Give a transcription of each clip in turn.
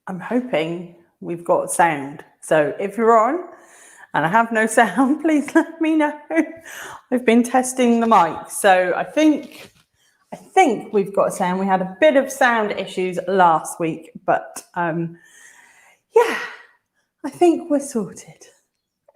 I'm hoping we've got sound. So if you're on and I have no sound, please let me know. I've been testing the mic. So I think we've got sound. We had a bit of sound issues last week, but yeah, I think we're sorted.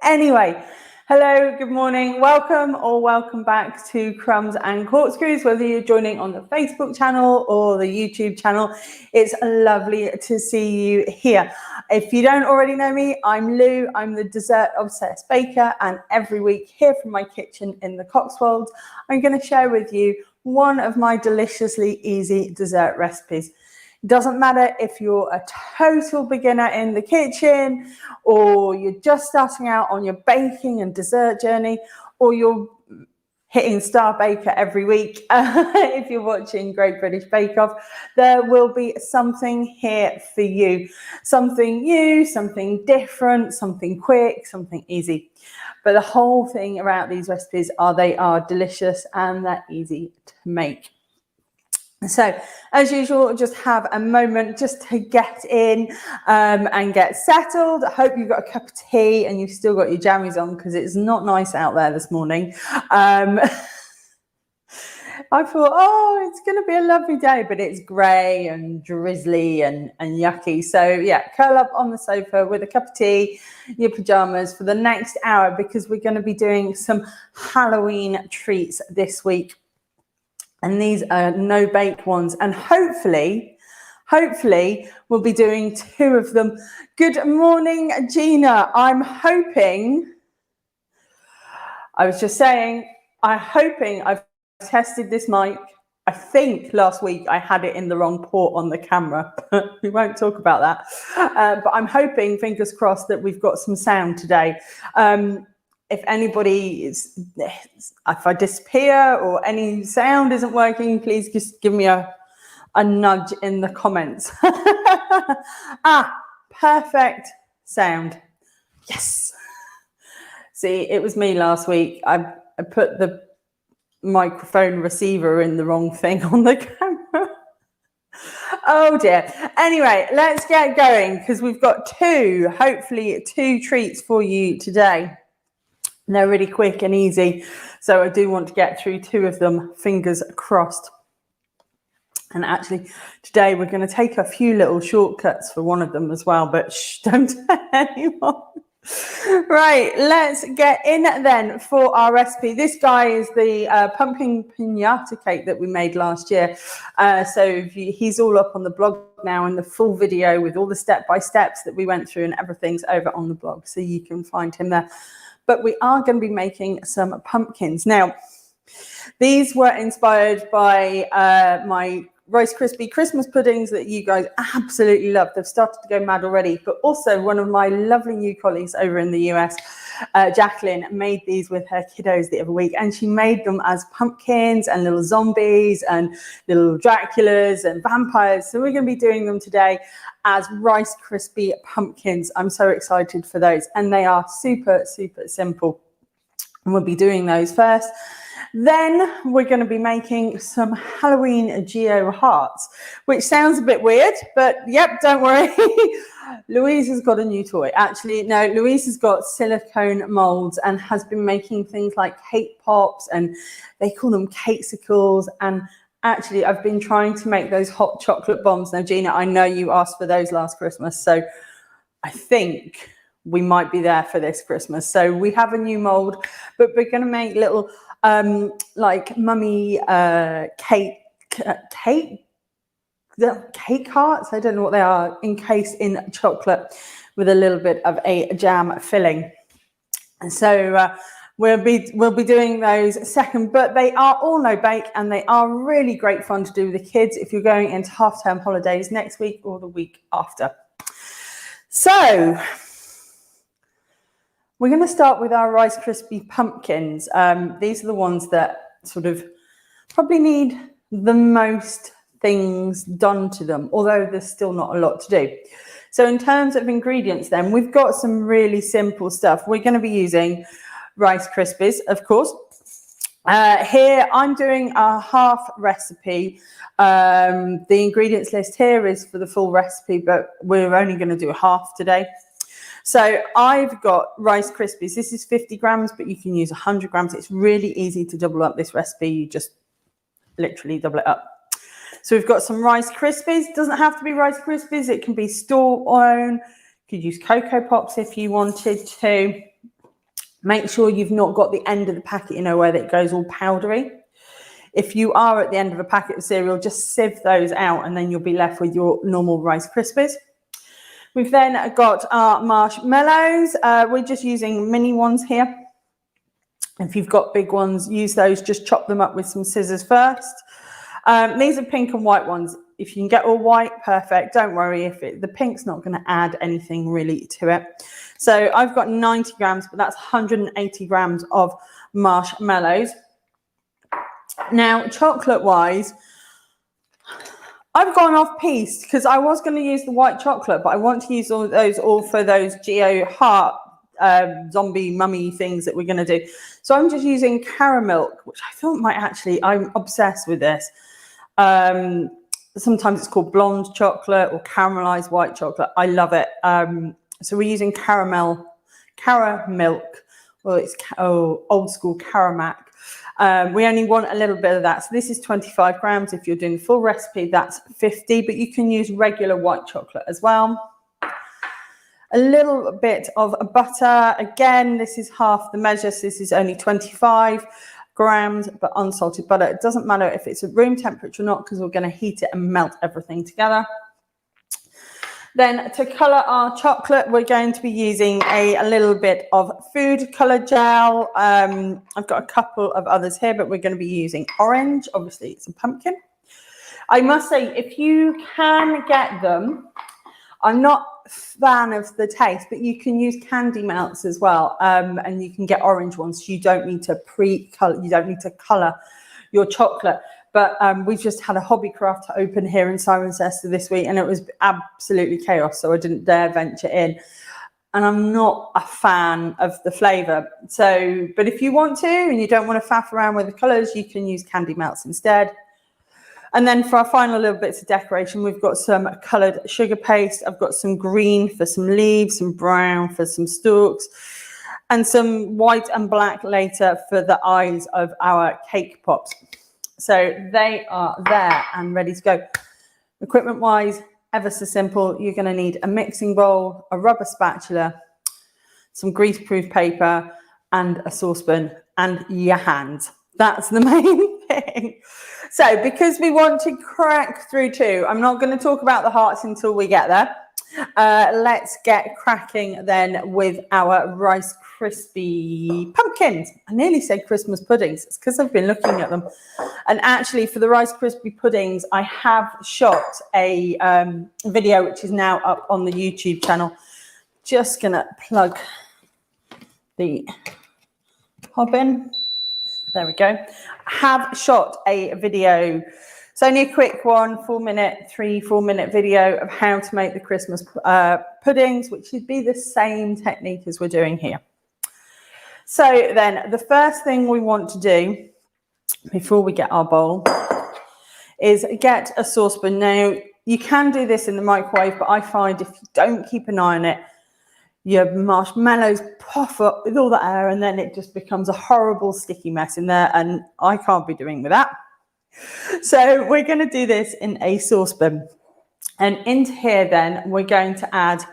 Anyway, hello, good morning, welcome back to Crumbs and Corkscrews, whether you're joining on the Facebook channel or the YouTube channel. It's lovely to see you here. If you don't already know me, I'm Lou. I'm the dessert obsessed baker, and every week here from my kitchen in the Cotswolds, I'm going to share with you one of my deliciously easy dessert recipes. Doesn't matter if you're a total beginner in the kitchen, or you're just starting out on your baking and dessert journey, or you're hitting Star Baker every week. If you're watching Great British Bake Off, there will be something here for you. Something new, something different, something quick, something easy. But the whole thing about these recipes are they are delicious and they're easy to make. So as usual, just have a moment just to get in and get settled. I hope you've got a cup of tea and you've still got your jammies on, because it's not nice out there this morning. I thought, oh, it's going to be a lovely day, but it's grey and drizzly and yucky. So yeah, curl up on the sofa with a cup of tea, your pajamas for the next hour, because we're going to be doing some Halloween treats this week. And these are no bake ones. And hopefully we'll be doing two of them. Good morning, Gina. I'm hoping I've tested this mic. I think last week I had it in the wrong port on the camera. We won't talk about that. But I'm hoping, fingers crossed, that we've got some sound today. If I disappear or any sound isn't working, please just give me a nudge in the comments. Perfect sound. Yes. See, it was me last week. I put the microphone receiver in the wrong thing on the camera. Oh dear. Anyway, let's get going, because we've got hopefully two treats for you today. They're really quick and easy, so I do want to get through two of them, fingers crossed. And actually, today we're going to take a few little shortcuts for one of them as well, but don't tell anyone. Right, let's get in then for our recipe. This guy is the pumpkin piñata cake that we made last year. He's all up on the blog now, in the full video with all the step-by-steps that we went through, and everything's over on the blog, so you can find him there. But we are going to be making some pumpkins. Now, these were inspired by my Rice Krispie Christmas puddings that you guys absolutely love. They've started to go mad already. But also one of my lovely new colleagues over in the US, Jacqueline, made these with her kiddos the other week. And she made them as pumpkins and little zombies and little Draculas and vampires. So we're going to be doing them today as Rice Krispie pumpkins. I'm so excited for those. And they are super, super simple. And we'll be doing those first. Then we're going to be making some Halloween Geo hearts, which sounds a bit weird, but yep, don't worry. Louise has got a new toy. Actually, no, Louise has got silicone molds and has been making things like cake pops, and they call them cakesicles. And actually, I've been trying to make those hot chocolate bombs. Now, Gina, I know you asked for those last Christmas, so I think we might be there for this Christmas. So we have a new mold, but we're going to make little like mummy cake hearts. I don't know what they are, encased in chocolate with a little bit of a jam filling. And so we'll be doing those second, but they are all no bake, and they are really great fun to do with the kids if you're going into half-term holidays next week or the week after. So we're going to start with our Rice Krispie pumpkins. These are the ones that sort of probably need the most things done to them, although there's still not a lot to do. So in terms of ingredients then, we've got some really simple stuff. We're going to be using Rice Krispies, of course. Here I'm doing a half recipe. The ingredients list here is for the full recipe, but we're only going to do half today. So I've got Rice Krispies. This is 50 grams, but you can use 100 grams. It's really easy to double up this recipe. You just literally double it up. So we've got some Rice Krispies. It doesn't have to be Rice Krispies. It can be store-owned. You could use Cocoa Pops if you wanted to. Make sure you've not got the end of the packet, where that goes all powdery. If you are at the end of a packet of cereal, just sieve those out and then you'll be left with your normal Rice Krispies. We've then got our marshmallows. We're just using mini ones here. If you've got big ones, use those. Just chop them up with some scissors first. These are pink and white ones. If you can get all white, perfect. Don't worry if the pink's not going to add anything really to it. So I've got 90 grams, but that's 180 grams of marshmallows. Now, chocolate-wise, I've gone off piste because I was going to use the white chocolate, but I want to use all for those Geo Heart zombie mummy things that we're going to do. So I'm just using caramel, which I thought might actually, I'm obsessed with this. Sometimes it's called blonde chocolate or caramelized white chocolate. I love it. So we're using caramel. Well, it's old school Caramac. We only want a little bit of that. So this is 25 grams. If you're doing the full recipe, that's 50, but you can use regular white chocolate as well. A little bit of butter. Again, this is half the measure. So this is only 25 grams, but unsalted butter. It doesn't matter if it's at room temperature or not, because we're going to heat it and melt everything together. Then to colour our chocolate, we're going to be using a little bit of food colour gel. I've got a couple of others here, but we're going to be using orange. Obviously, it's a pumpkin. I must say, if you can get them, I'm not a fan of the taste, but you can use candy melts as well. And you can get orange ones. So you don't need to pre-colour, you don't need to colour your chocolate. But we just had a hobby craft to open here in Cirencester this week, and it was absolutely chaos. So I didn't dare venture in. And I'm not a fan of the flavour. So, but if you want to, and you don't want to faff around with the colours, you can use candy melts instead. And then for our final little bits of decoration, we've got some coloured sugar paste. I've got some green for some leaves, some brown for some stalks, and some white and black later for the eyes of our cake pops. So they are there and ready to go. Equipment-wise, ever so simple. You're going to need a mixing bowl, a rubber spatula, some greaseproof paper, and a saucepan, and your hands. That's the main thing. So because we want to crack through too, I'm not going to talk about the hearts until we get there. Let's get cracking then with our Rice Krispie pumpkins. I nearly said Christmas puddings. It's because I've been looking at them. And actually for the Rice Krispie puddings, I have shot a video which is now up on the YouTube channel. Just going to plug the hob in. There we go. I have shot a video. It's only a quick one, 4 minute video of how to make the Christmas puddings, which should be the same technique as we're doing here. So then the first thing we want to do before we get our bowl is get a saucepan. Now, you can do this in the microwave, but I find if you don't keep an eye on it, your marshmallows puff up with all that air and then it just becomes a horrible sticky mess in there, and I can't be doing with that. So we're going to do this in a saucepan, and into here then we're going to add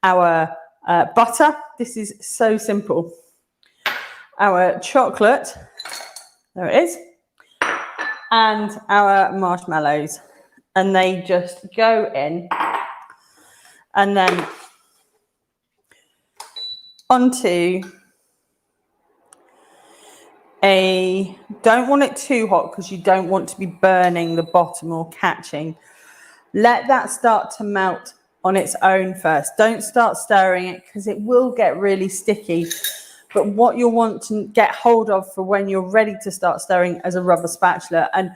our butter. This is so simple. Our chocolate, there it is, and our marshmallows, and they just go in and then onto don't want it too hot because you don't want to be burning the bottom or catching. Let that start to melt on its own first. Don't start stirring it because it will get really sticky. But what you'll want to get hold of for when you're ready to start stirring is a rubber spatula. And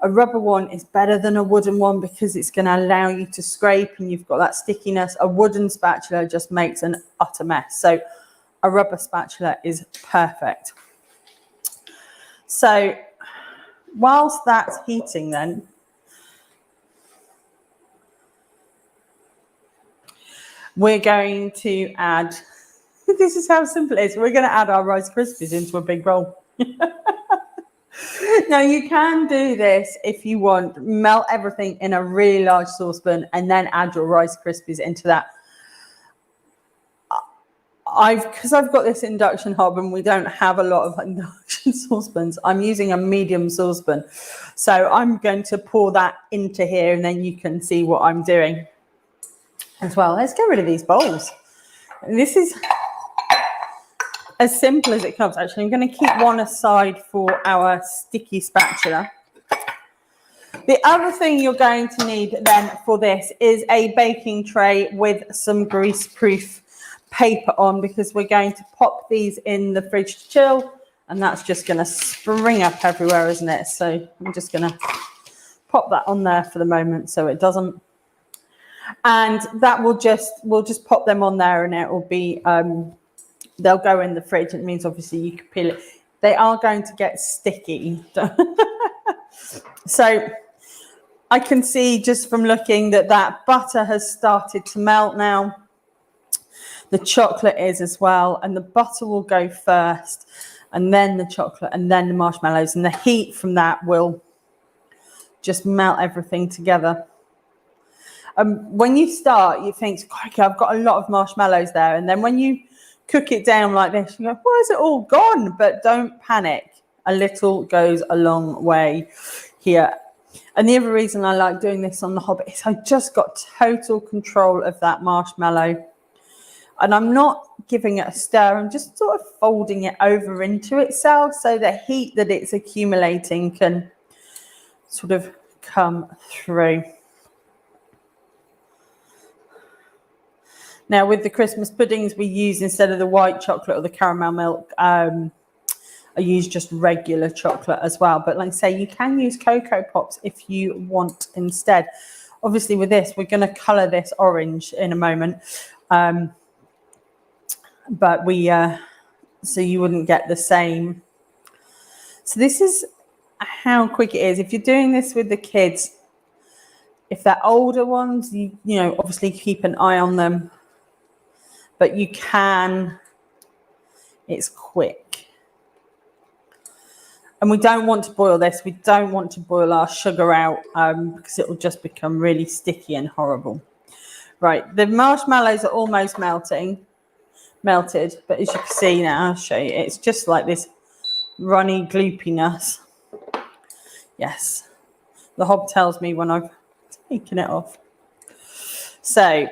a rubber one is better than a wooden one because it's going to allow you to scrape and you've got that stickiness. A wooden spatula just makes an utter mess. So a rubber spatula is perfect. So whilst that's heating then, we're going to add, this is how simple it is, we're going to add our Rice Krispies into a big bowl. Now you can do this if you want, melt everything in a really large saucepan and then add your Rice Krispies into that. Because I've got this induction hob and we don't have a lot of induction saucepans, I'm using a medium saucepan. So I'm going to pour that into here and then you can see what I'm doing as well. Let's get rid of these bowls. And this is as simple as it comes. Actually, I'm going to keep one aside for our sticky spatula. The other thing you're going to need then for this is a baking tray with some grease-proof paper on, because we're going to pop these in the fridge to chill, and that's just going to spring up everywhere, isn't it? So I'm just going to pop that on there for the moment so it doesn't. And that will we'll just pop them on there and it will be, they'll go in the fridge. It means obviously you can peel it. They are going to get sticky. So I can see just from looking that butter has started to melt now. The chocolate is as well, and the butter will go first, and then the chocolate, and then the marshmallows, and the heat from that will just melt everything together. When you start, you think, okay, I've got a lot of marshmallows there, and then when you cook it down like this, you go, why is it all gone? But don't panic. A little goes a long way here. And the other reason I like doing this on the hob is I just got total control of that marshmallow. And I'm not giving it a stir, I'm just sort of folding it over into itself so the heat that it's accumulating can sort of come through. Now with the Christmas puddings we use, instead of the white chocolate or the caramel milk, I use just regular chocolate as well. But like I say, you can use Cocoa Pops if you want instead. Obviously with this, we're going to colour this orange in a moment. But so you wouldn't get the same. So this is how quick it is. If you're doing this with the kids, if they're older ones, you know, obviously keep an eye on them. But you can, it's quick. And we don't want to boil this. We don't want to boil our sugar out because it will just become really sticky and horrible. Right, the marshmallows are almost melted, but as you can see now, I'll show you, it's just like this runny gloopiness. Yes, the hob tells me when I've taken it off. So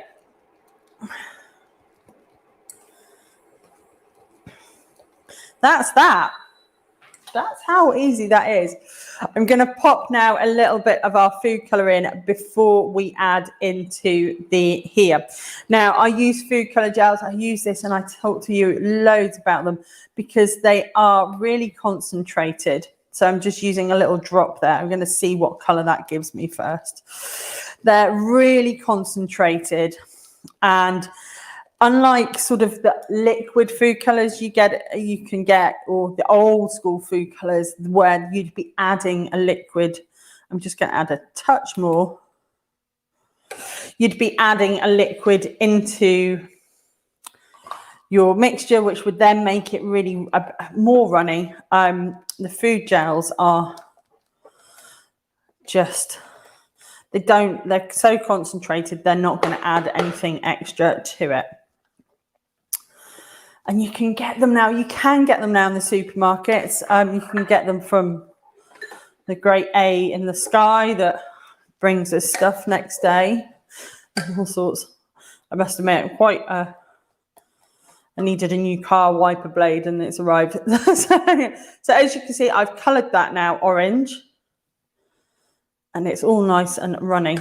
that's that. That's how easy that is. I'm going to pop now a little bit of our food colour in before we add into the here. Now, I use food colour gels. I use this and I talk to you loads about them because they are really concentrated. So I'm just using a little drop there. I'm going to see what colour that gives me first. They're really concentrated, and unlike sort of the liquid food colours you can get, or the old school food colours where you'd be adding a liquid, I'm just going to add a touch more. You'd be adding a liquid into your mixture, which would then make it really more runny. The food gels are just, they're so concentrated, they're not going to add anything extra to it. And you can get them now. You can get them now in the supermarkets. You can get them from the great A in the Sky that brings us stuff next day. All sorts. I must admit, I needed a new car wiper blade and it's arrived. So as you can see, I've coloured that now orange. And it's all nice and runny.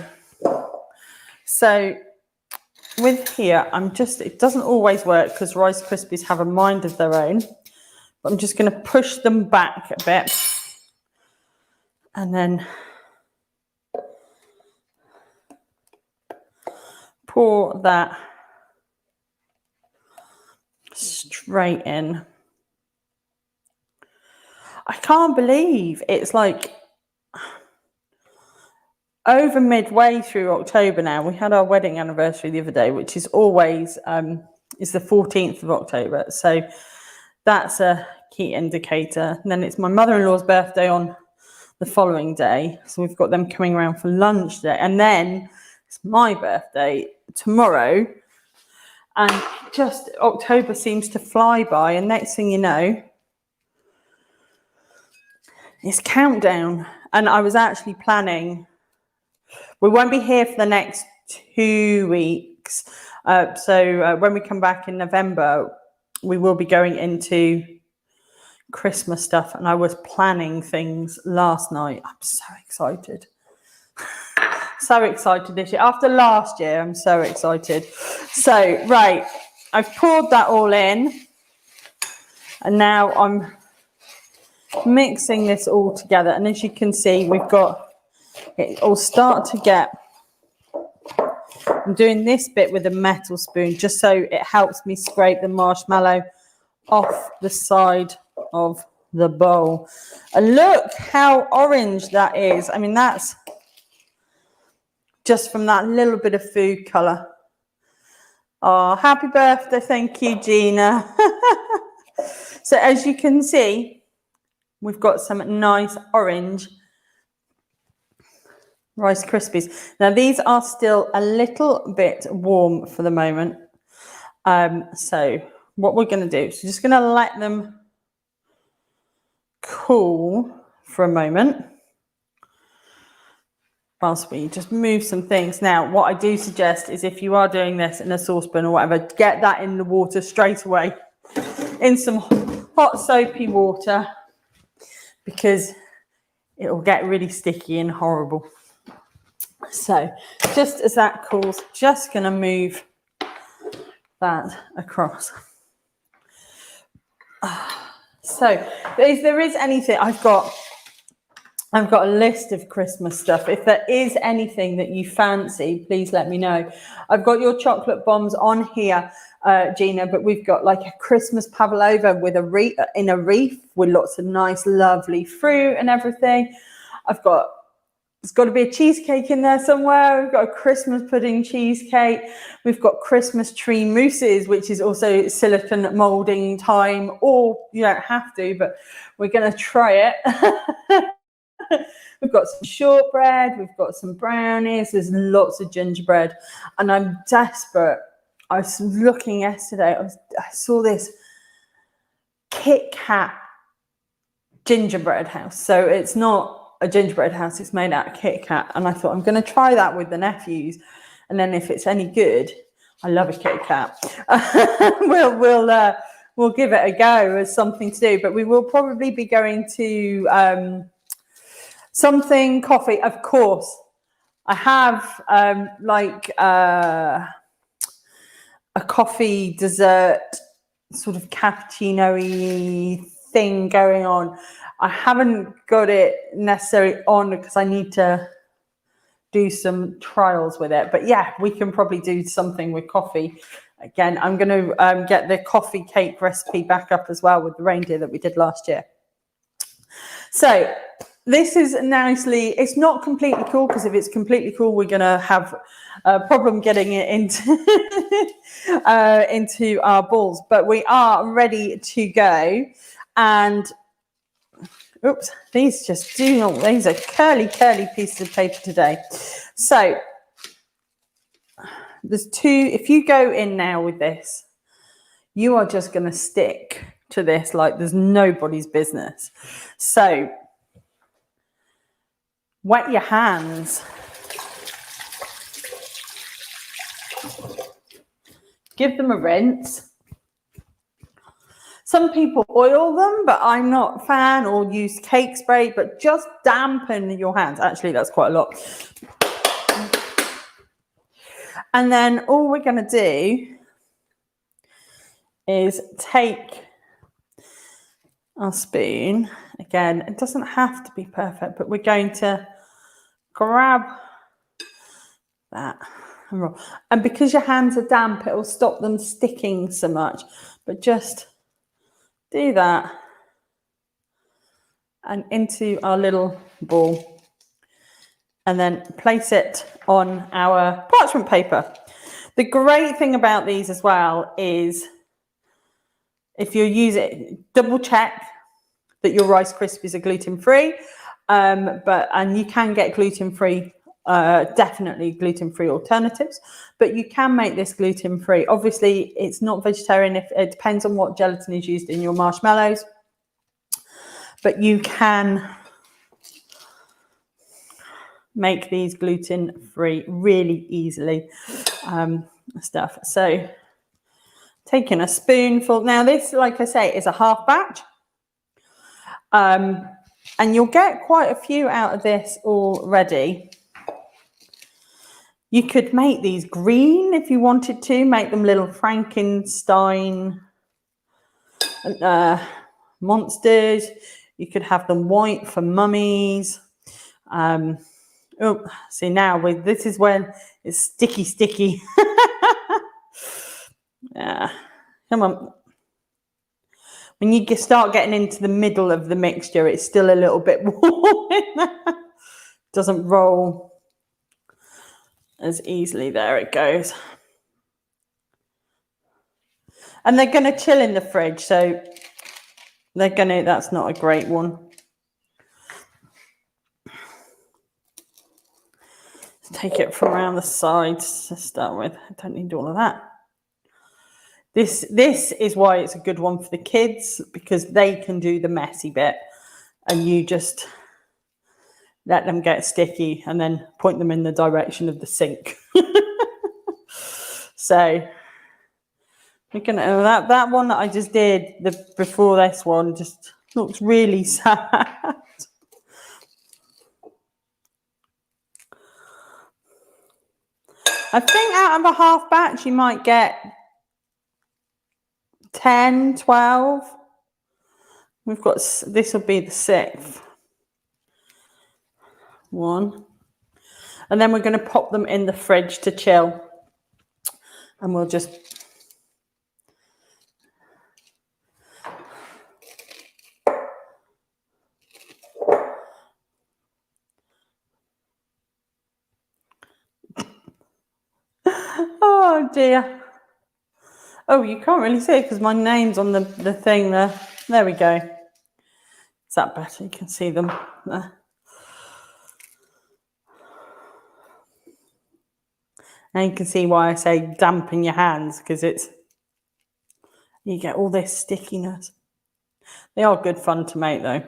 So with here, it doesn't always work because Rice Krispies have a mind of their own. But I'm just going to push them back a bit. And then pour that straight in. I can't believe it's like over midway through October now. We had our wedding anniversary the other day, which is always is the 14th of October. So that's a key indicator. And then it's my mother-in-law's birthday on the following day. So we've got them coming around for lunch today. And then it's my birthday tomorrow. And just October seems to fly by. And next thing you know, it's countdown. And I was actually planning, we won't be here for the next 2 weeks. So when we come back in November, we will be going into Christmas stuff. And I was planning things last night. I'm so excited. So excited this year. After last year, I'm so excited. So, right, I've poured that all in. And now I'm mixing this all together. And as you can see, we've got it all start to get, I'm doing this bit with a metal spoon just so it helps me scrape the marshmallow off the side of the bowl. And look how orange that is. I mean, that's just from that little bit of food colour. Oh, happy birthday. Thank you, Gina. So as you can see, we've got some nice orange Rice Krispies. Now, these are still a little bit warm for the moment. So what we're going to do is we're just going to let them cool for a moment whilst we just move some things. Now, what I do suggest is if you are doing this in a saucepan or whatever, get that in the water straight away in some hot soapy water because it will get really sticky and horrible. So just as that cools, just going to move that across. So if there is anything, I've got a list of Christmas stuff. If there is anything that you fancy, please let me know. I've got your chocolate bombs on here, Gina, but we've got like a Christmas pavlova with a wreath with lots of nice, lovely fruit and everything. There's got to be a cheesecake in there somewhere. We've got a Christmas pudding cheesecake. We've got Christmas tree mousses, which is also silicone moulding time, or you don't have to, but we're going to try it. We've got some shortbread. We've got some brownies. There's lots of gingerbread. And I'm desperate. I was looking yesterday. I saw this Kat Gingerbread House. So it's not a gingerbread house, it's made out of Kit Kat, and I thought I'm going to try that with the nephews, and then if it's any good, I love a Kit Kat. We'll give it a go as something to do, but we will probably be going to something coffee. Of course, I have a coffee dessert sort of cappuccino-y thing going on. I haven't got it necessarily on because I need to do some trials with it. But yeah, we can probably do something with coffee. Again, I'm going to get the coffee cake recipe back up as well with the reindeer that we did last year. So this is nicely, it's not completely cool because if it's completely cool, we're going to have a problem getting it into our balls. But we are ready to go. And oops, these are curly pieces of paper today. So there's two, if you go in now with this, you are just going to stick to this like there's nobody's business. So wet your hands. Give them a rinse. Some people oil them, but I'm not a fan, or use cake spray, but just dampen your hands. Actually, that's quite a lot. And then all we're going to do is take our spoon. Again, it doesn't have to be perfect, but we're going to grab that and roll. And because your hands are damp, it will stop them sticking so much, but just do that and into our little ball, and then place it on our parchment paper. The great thing about these as well is if you use it, double check that your Rice Krispies are gluten-free, and you can get gluten-free, definitely gluten-free alternatives, but you can make this gluten-free. Obviously, it's not vegetarian. If it depends on what gelatin is used in your marshmallows, but you can make these gluten-free really easily. Stuff. So taking a spoonful. Now this, like I say, is a half batch. And you'll get quite a few out of this already. You could make these green if you wanted to, make them little Frankenstein monsters. You could have them white for mummies. Oh, see now this is when it's sticky. Yeah, come on. When you start getting into the middle of the mixture, it's still a little bit warm in there. Doesn't roll as easily. There it goes. And they're going to chill in the fridge, so that's not a great one. Take it from around the sides to start with. I don't need all of that. This is why it's a good one for the kids, because they can do the messy bit and you just let them get sticky and then point them in the direction of the sink. So we're gonna that one that I just did before this one just looks really sad. I think out of a half batch you might get 10, 12. We've got, this will be the 6th one. And then we're going to pop them in the fridge to chill. And we'll just oh dear. Oh, you can't really see it because my name's on the thing there. There we go. Is that better? You can see them there. And you can see why I say dampen your hands, because you get all this stickiness. They are good fun to make though.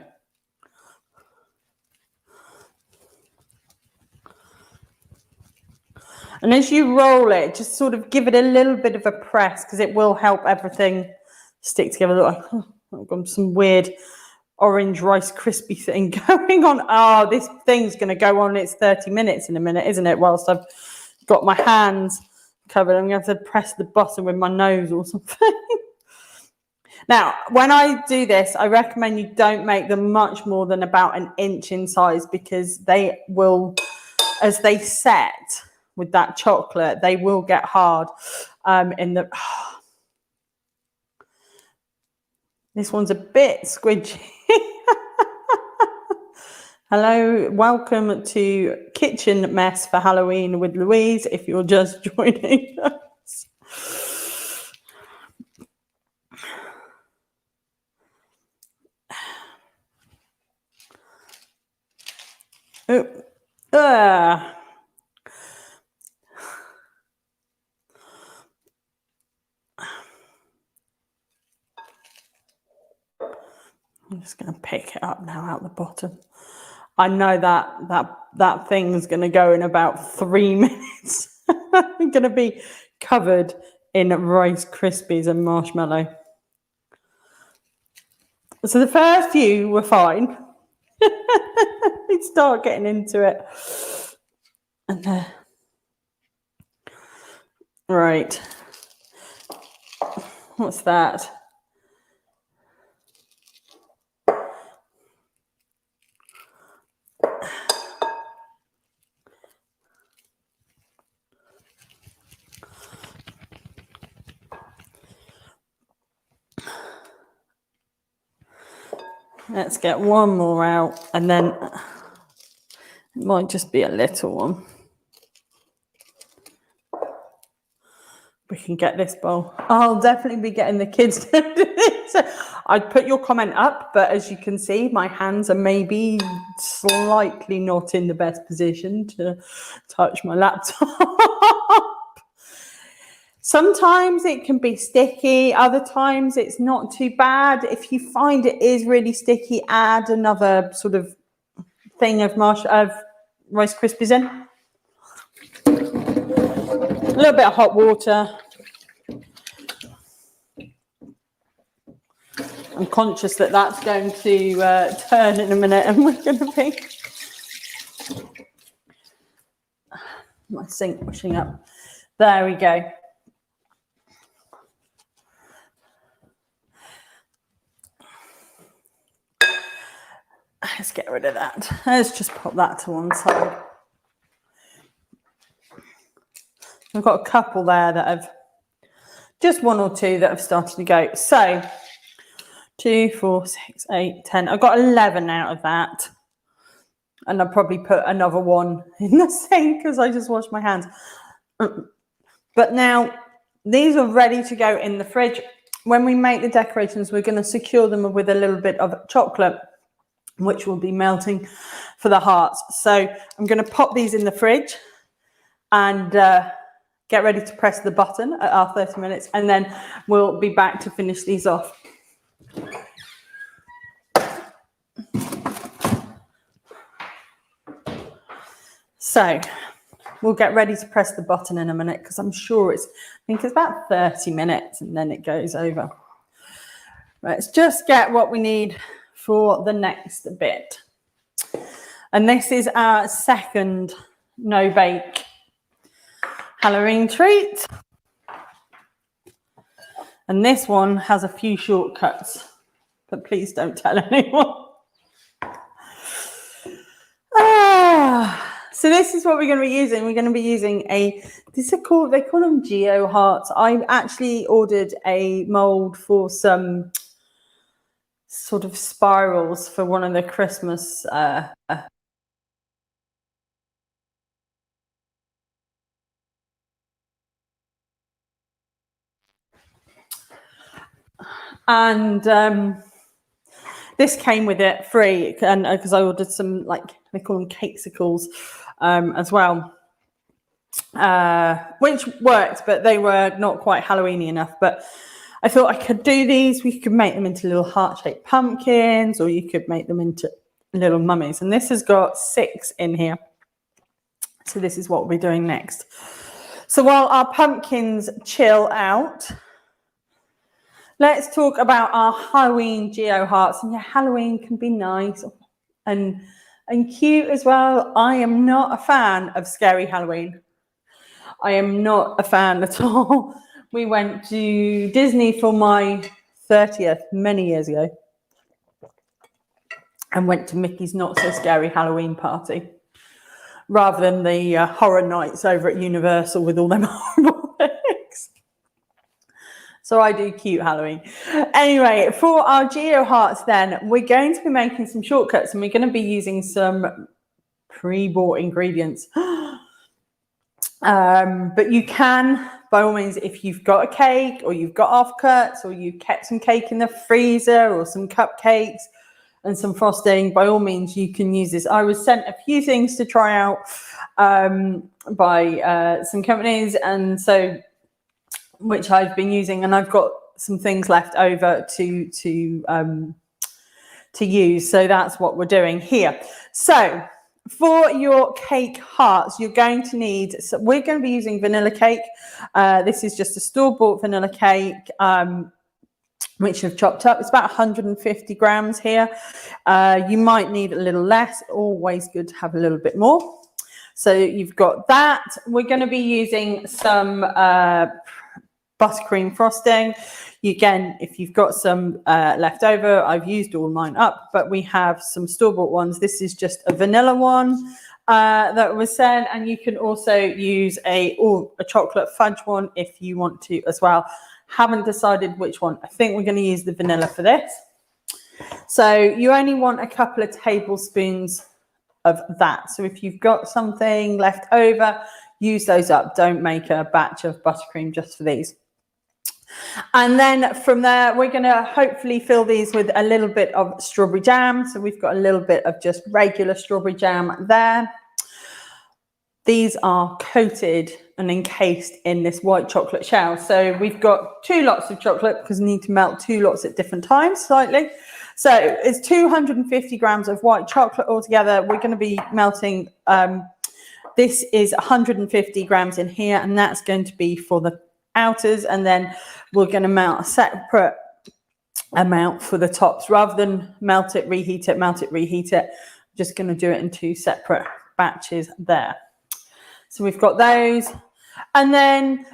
And as you roll it, just sort of give it a little bit of a press, because it will help everything stick together. Look, I've got some weird orange Rice Krispie thing going on. Oh, this thing's going to go on. It's 30 minutes in a minute, isn't it? Whilst I've got my hands covered, I'm going to have to press the button with my nose or something. Now, when I do this, I recommend you don't make them much more than about an inch in size, because they will, as they set with that chocolate, they will get hard in the... This one's a bit squidgy. Hello, welcome to Kitchen Mess for Halloween with Louise, if you're just joining us. Oh, I'm just going to pick it up now out the bottom. I know that thing's going to go in about 3 minutes. I'm going to be covered in Rice Krispies and marshmallow. So the first few were fine. We start getting into it. And right. What's that? Let's get one more out, and then it might just be a little one. We can get this bowl. I'll definitely be getting the kids to do this. I'd put your comment up, but as you can see, my hands are maybe slightly not in the best position to touch my laptop. Sometimes it can be sticky, other times it's not too bad. If you find it is really sticky, add another sort of thing of Rice Krispies in. A little bit of hot water. I'm conscious that that's going to turn in a minute, and we're going to be my sink washing up. There we go. Let's get rid of that. Let's just pop that to one side. We've got a couple there that have, just one or two that have started to go. So 2, 4, 6, 8, 10. I've got 11 out of that. And I'll probably put another one in the sink because I just washed my hands. But now these are ready to go in the fridge. When we make the decorations, we're going to secure them with a little bit of chocolate, which will be melting for the hearts. So I'm going to pop these in the fridge and get ready to press the button at our 30 minutes, and then we'll be back to finish these off. So we'll get ready to press the button in a minute because I'm sure I think it's about 30 minutes and then it goes over. Let's just get what we need for the next bit. And this is our second no bake Halloween treat. And this one has a few shortcuts, but please don't tell anyone. So this is what we're going to be using. We're going to be using they call them Geo hearts. I actually ordered a mold for some sort of spirals for one of the Christmas and this came with it free, and because I ordered some, like, they call them cakesicles as well, which worked, but they were not quite Halloweeny enough. But I thought I could do these. We could make them into little heart-shaped pumpkins, or you could make them into little mummies. And this has got 6 in here. So this is what we'll be doing next. So while our pumpkins chill out, let's talk about our Halloween Geo hearts. And yeah, Halloween can be nice and cute as well. I am not a fan of scary Halloween. I am not a fan at all. We went to Disney for my 30th many years ago and went to Mickey's Not So Scary Halloween party rather than the horror nights over at Universal with all them horrible things. So I do cute Halloween. Anyway, for our Geo hearts then, we're going to be making some shortcuts, and we're going to be using some pre-bought ingredients. But you can, by all means, if you've got a cake or you've got offcuts or you've kept some cake in the freezer or some cupcakes and some frosting, by all means, you can use this. I was sent a few things to try out by some companies, and so which I've been using, and I've got some things left over to use. So that's what we're doing here. So for your cake hearts, you're going to need, so we're going to be using vanilla cake. This is just a store-bought vanilla cake, which I've chopped up. It's about 150 grams here. You might need a little less. Always good to have a little bit more. So you've got that. We're going to be using some buttercream frosting. Again, if you've got some left over, I've used all mine up, but we have some store-bought ones. This is just a vanilla one that was sent, and you can also use a chocolate fudge one if you want to as well. Haven't decided which one. I think we're going to use the vanilla for this. So you only want a couple of tablespoons of that. So if you've got something left over, use those up. Don't make a batch of buttercream just for these. And then from there, we're going to hopefully fill these with a little bit of strawberry jam. So we've got a little bit of just regular strawberry jam there. These are coated and encased in this white chocolate shell. So we've got 2 lots of chocolate because we need to melt 2 lots at different times slightly. So it's 250 grams of white chocolate altogether. We're going to be melting, this is 150 grams in here, and that's going to be for the outers, and then we're going to melt a separate amount for the tops. Rather than melt it, reheat it, melt it, reheat it, I'm just going to do it in 2 separate batches there. So we've got those. And then,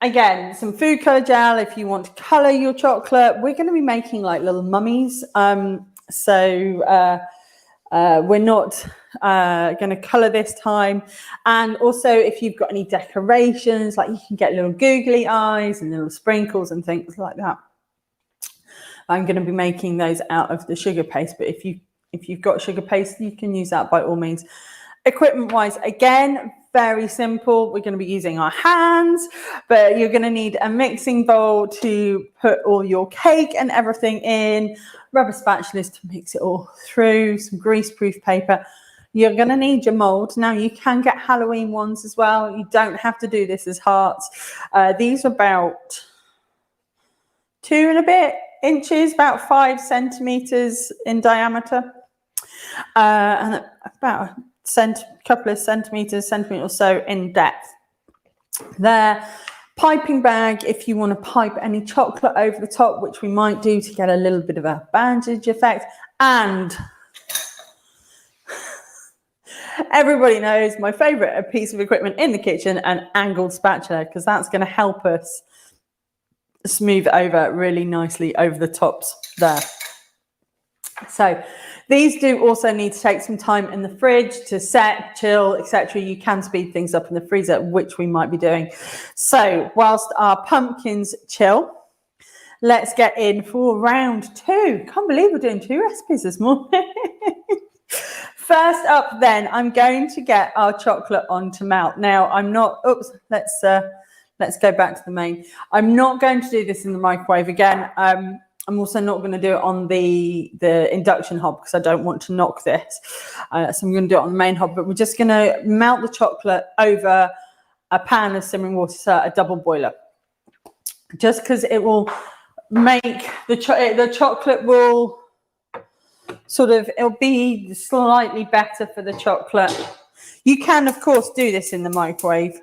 again, some food colour gel if you want to colour your chocolate. We're going to be making like little mummies. We're not going to colour this time. And also, if you've got any decorations, like you can get little googly eyes and little sprinkles and things like that. I'm going to be making those out of the sugar paste. But if you've got sugar paste, you can use that by all means. Equipment-wise, again, very simple. We're going to be using our hands, but you're going to need a mixing bowl to put all your cake and everything in, rubber spatulas to mix it all through, some greaseproof paper. You're going to need your mold. Now, you can get Halloween ones as well. You don't have to do this as hearts. These are about 2 and a bit inches, about 5 centimeters in diameter, and about a couple of centimeters or so in depth. Their piping bag, if you want to pipe any chocolate over the top, which we might do to get a little bit of a bandage effect. And everybody knows my favorite piece of equipment in the kitchen, an angled spatula, because that's going to help us smooth over really nicely over the tops there. So these do also need to take some time in the fridge to set, chill, etc. You can speed things up in the freezer, which we might be doing. So whilst our pumpkins chill, let's get in for round 2. Can't believe we're doing 2 recipes this morning. First up then, I'm going to get our chocolate on to melt. Now, I'm not, let's go back to the main. I'm not going to do this in the microwave again. I'm also not going to do it on the induction hob because I don't want to knock this. So I'm going to do it on the main hob, but we're just going to melt the chocolate over a pan of simmering water, so a double boiler. Just because it will make the chocolate will it'll be slightly better for the chocolate. You can, of course, do this in the microwave,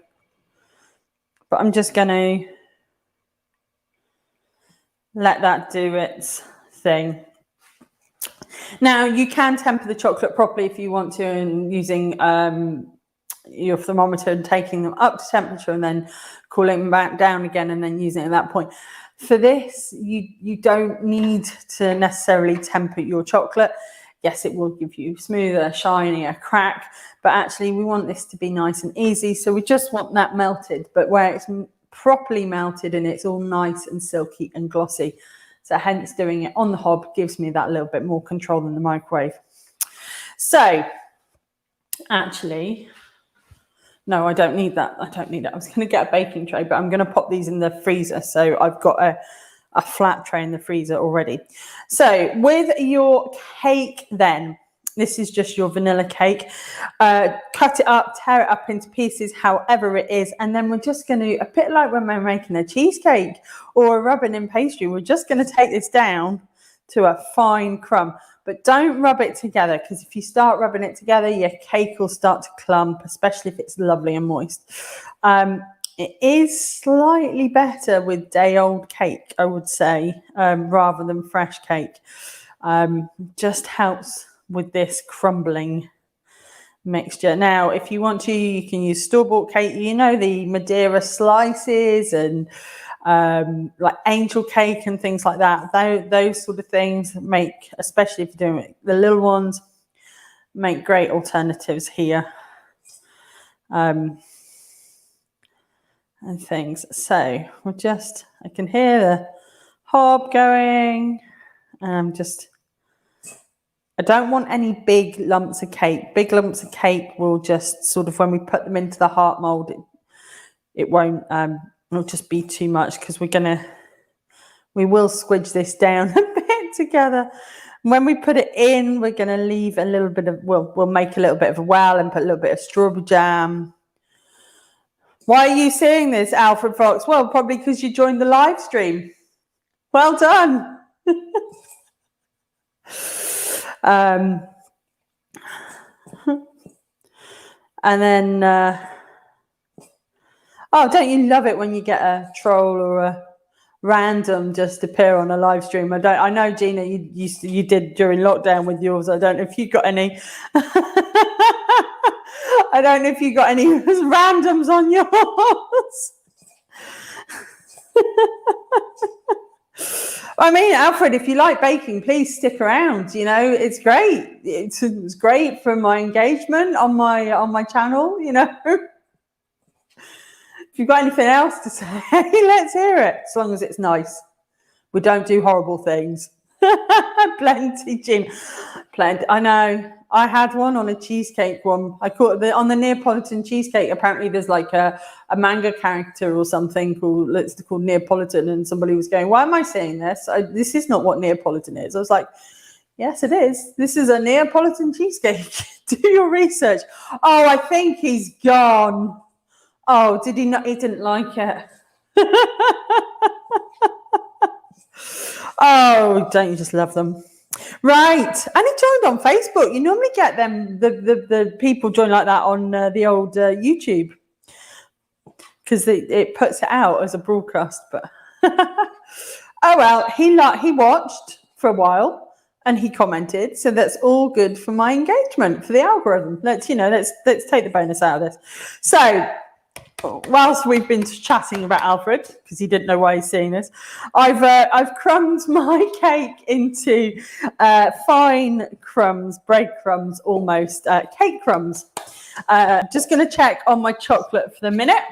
but I'm just going to let that do its thing. Now, you can temper the chocolate properly if you want to, and using your thermometer and taking them up to temperature and then cooling them back down again and then using it at that point. For this, you don't need to necessarily temper your chocolate. Yes, it will give you smoother, shinier crack, but actually we want this to be nice and easy. So we just want that melted, but where it's properly melted and it's all nice and silky and glossy. So hence doing it on the hob gives me that little bit more control than the microwave. So actually, no, I don't need that. I don't need it. I was going to get a baking tray, but I'm going to pop these in the freezer. So I've got a flat tray in the freezer already. So with your cake then, this is just your vanilla cake. Cut it up, tear it up into pieces, however it is. And then we're just going to, a bit like when we're making a cheesecake or a rubbing in pastry, we're just going to take this down to a fine crumb. But don't rub it together, because if you start rubbing it together, your cake will start to clump, especially if it's lovely and moist. It is slightly better with day-old cake, I would say, rather than fresh cake. Just helps with this crumbling mixture. Now, if you want to, you can use store-bought cake. You know, the Madeira slices and like angel cake and things like that. Those sort of things make, especially if you're doing it, the little ones, make great alternatives here. And things. So we'll just, I can hear the hob going, I don't want any big lumps of cake. Big lumps of cake will just sort of, when we put them into the heart mold, it won't, it'll just be too much, because we will squidge this down a bit together. When we put it in, we're going to leave a little bit of, we'll make a little bit of a well and put a little bit of strawberry jam. Why are you saying this, Alfred Fox? Well, probably because you joined the live stream. Well done. And then, oh, don't you love it when you get a troll or a random just appear on a live stream? I know, Gina, you did during lockdown with yours. I don't know if you got any. I don't know if you got any randoms on yours. I mean, Alfred, if you like baking, please stick around. You know, it's great. It's great for my engagement on my channel. You know, if you've got anything else to say, let's hear it. As long as it's nice. We don't do horrible things. Plenty, Jim. Plenty. I know. I had one on a cheesecake one. I caught on the Neapolitan cheesecake. Apparently, there's like a manga character or something called Neapolitan, and somebody was going, "Why am I saying this? This is not what Neapolitan is." I was like, "Yes, it is. This is a Neapolitan cheesecake. Do your research." Oh, I think he's gone. Oh, did he not? He didn't like it. Oh, don't you just love them? Right, and he joined on Facebook. You normally get them, the people join like that on the old YouTube, because it puts it out as a broadcast. But oh well, he watched for a while and he commented, so that's all good for my engagement, for the algorithm. Let's take the bonus out of this. So, whilst we've been chatting about Alfred, because he didn't know why he's seeing this, I've crumbed my cake into fine crumbs, bread crumbs, almost cake crumbs. Just going to check on my chocolate for the minute.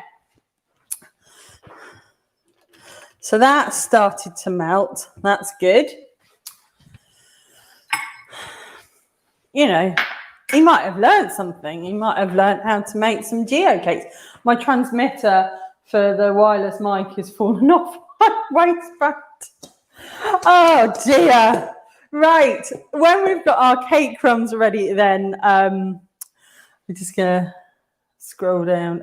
So that started to melt. That's good. You know, he might have learned something. He might have learned how to make some geocakes. My transmitter for the wireless mic has fallen off my waistband. Oh dear. Right. When we've got our cake crumbs ready, then we're just gonna scroll down.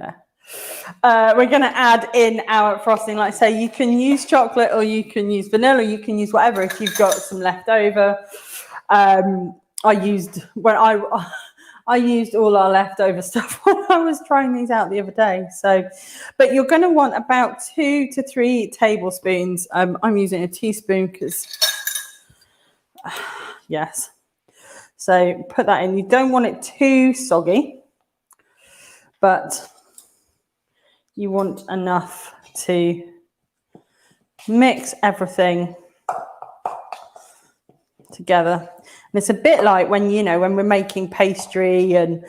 We're gonna add in our frosting. Like I say, you can use chocolate or you can use vanilla, you can use whatever if you've got some left over. I used all our leftover stuff when I was trying these out the other day. So, but you're going to want about 2 to 3 tablespoons. I'm using a teaspoon because, yes. So put that in. You don't want it too soggy, but you want enough to mix everything together. And it's a bit like when we're making pastry and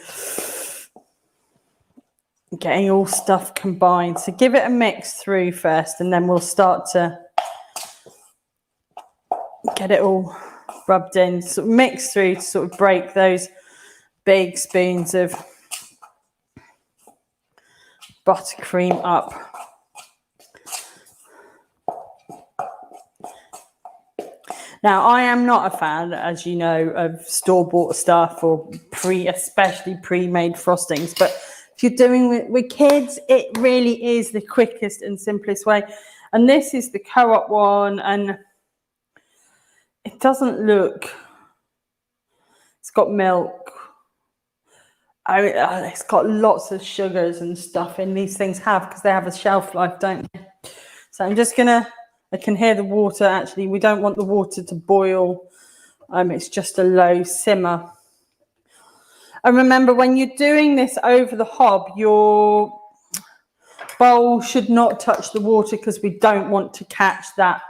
getting all stuff combined. So give it a mix through first, and then we'll start to get it all rubbed in. Sort of mix through to sort of break those big spoons of buttercream up. Now, I am not a fan, as you know, of store-bought stuff or especially pre-made frostings. But if you're doing with kids, it really is the quickest and simplest way. And this is the Co-op one, and it doesn't look. It's got milk. It's got lots of sugars and stuff in. These things because they have a shelf life, don't they? So I'm just gonna. I can hear the water. Actually, we don't want the water to boil. It's just a low simmer. And remember, when you're doing this over the hob, your bowl should not touch the water, because we don't want to catch that.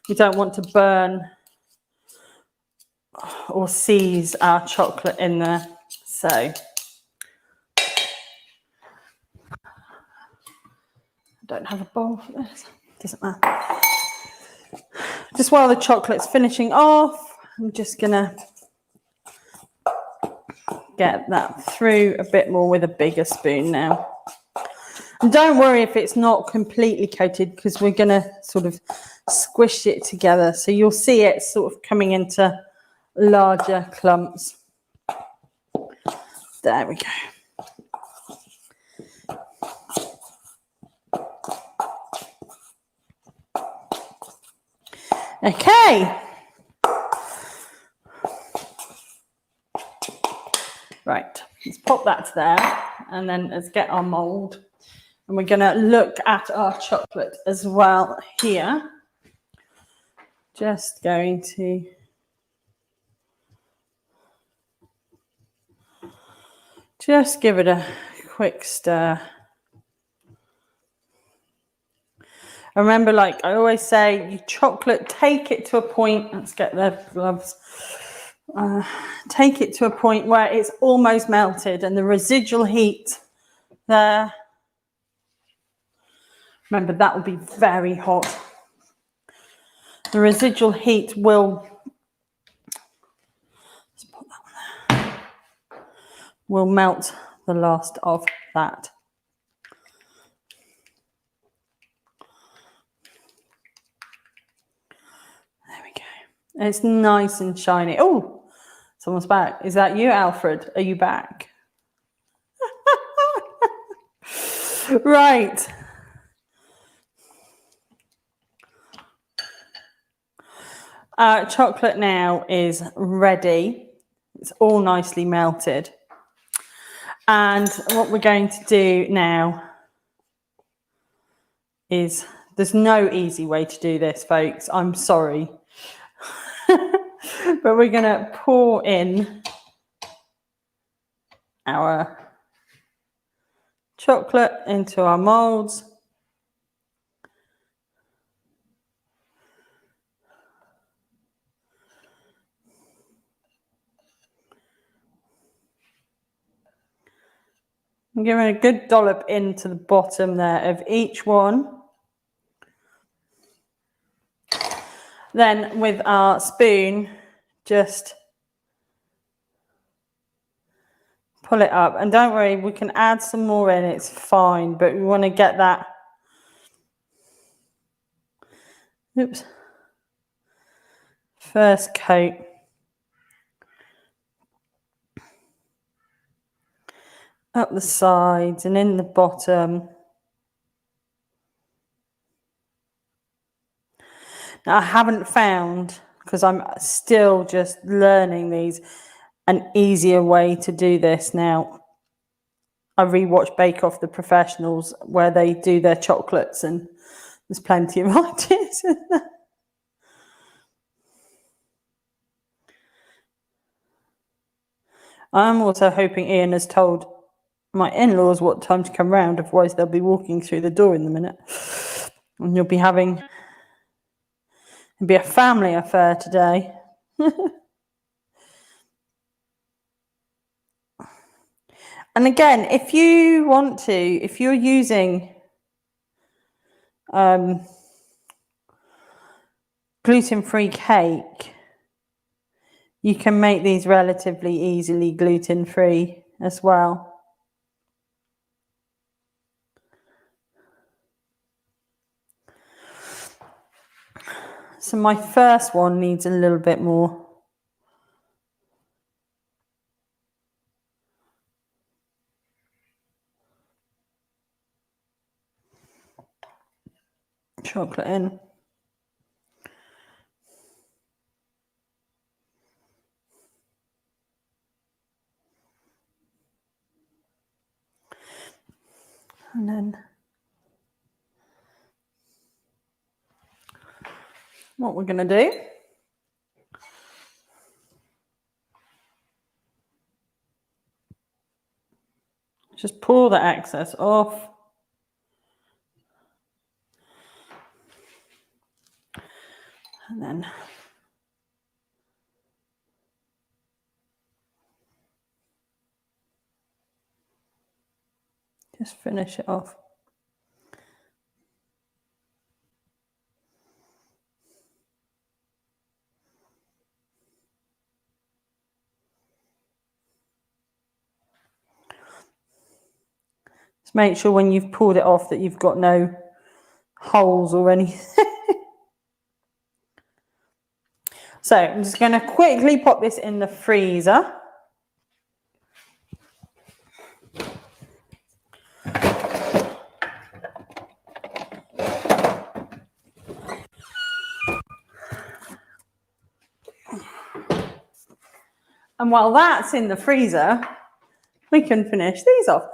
We don't want to burn or seize our chocolate in there. So I don't have a bowl for this. Doesn't matter. Just while the chocolate's finishing off, I'm just gonna get that through a bit more with a bigger spoon now. And don't worry if it's not completely coated, because we're gonna sort of squish it together. So you'll see it sort of coming into larger clumps. There we go. Okay. Right, let's pop that there, and then let's get our mould. And we're going to look at our chocolate as well here. Just going to just give it a quick stir. Remember, like I always say, you chocolate, take it to a point. Let's get the gloves. Take it to a point where it's almost melted, and the residual heat there. Remember, that will be very hot. The residual heat will, let's put that one there, will melt the last of that. There we go. It's nice and shiny. Oh, someone's back. Is that you, Alfred? Are you back? Right. Our chocolate now is ready. It's all nicely melted. And what we're going to do now is, there's no easy way to do this, folks. I'm sorry. But we're going to pour in our chocolate into our molds. I'm giving a good dollop into the bottom there of each one. Then with our spoon, just pull it up. And don't worry, we can add some more in, it's fine. But we want to get that, oops, first coat. Up the sides and in the bottom. Now, I haven't found, because I'm still just learning these, an easier way to do this. Now, I rewatched Bake Off the Professionals, where they do their chocolates, and there's plenty of ideas in there. I'm also hoping Ian has told my in-laws what time to come round, otherwise they'll be walking through the door in a minute. And you'll be having, it'll be a family affair today. And again, if you want to, if you're using gluten-free cake, you can make these relatively easily gluten-free as well. So my first one needs a little bit more. Chocolate in. And then what we're going to do, just pull the excess off. And then just finish it off. Just make sure when you've pulled it off that you've got no holes or anything. So I'm just going to quickly pop this in the freezer. And while that's in the freezer, we can finish these off.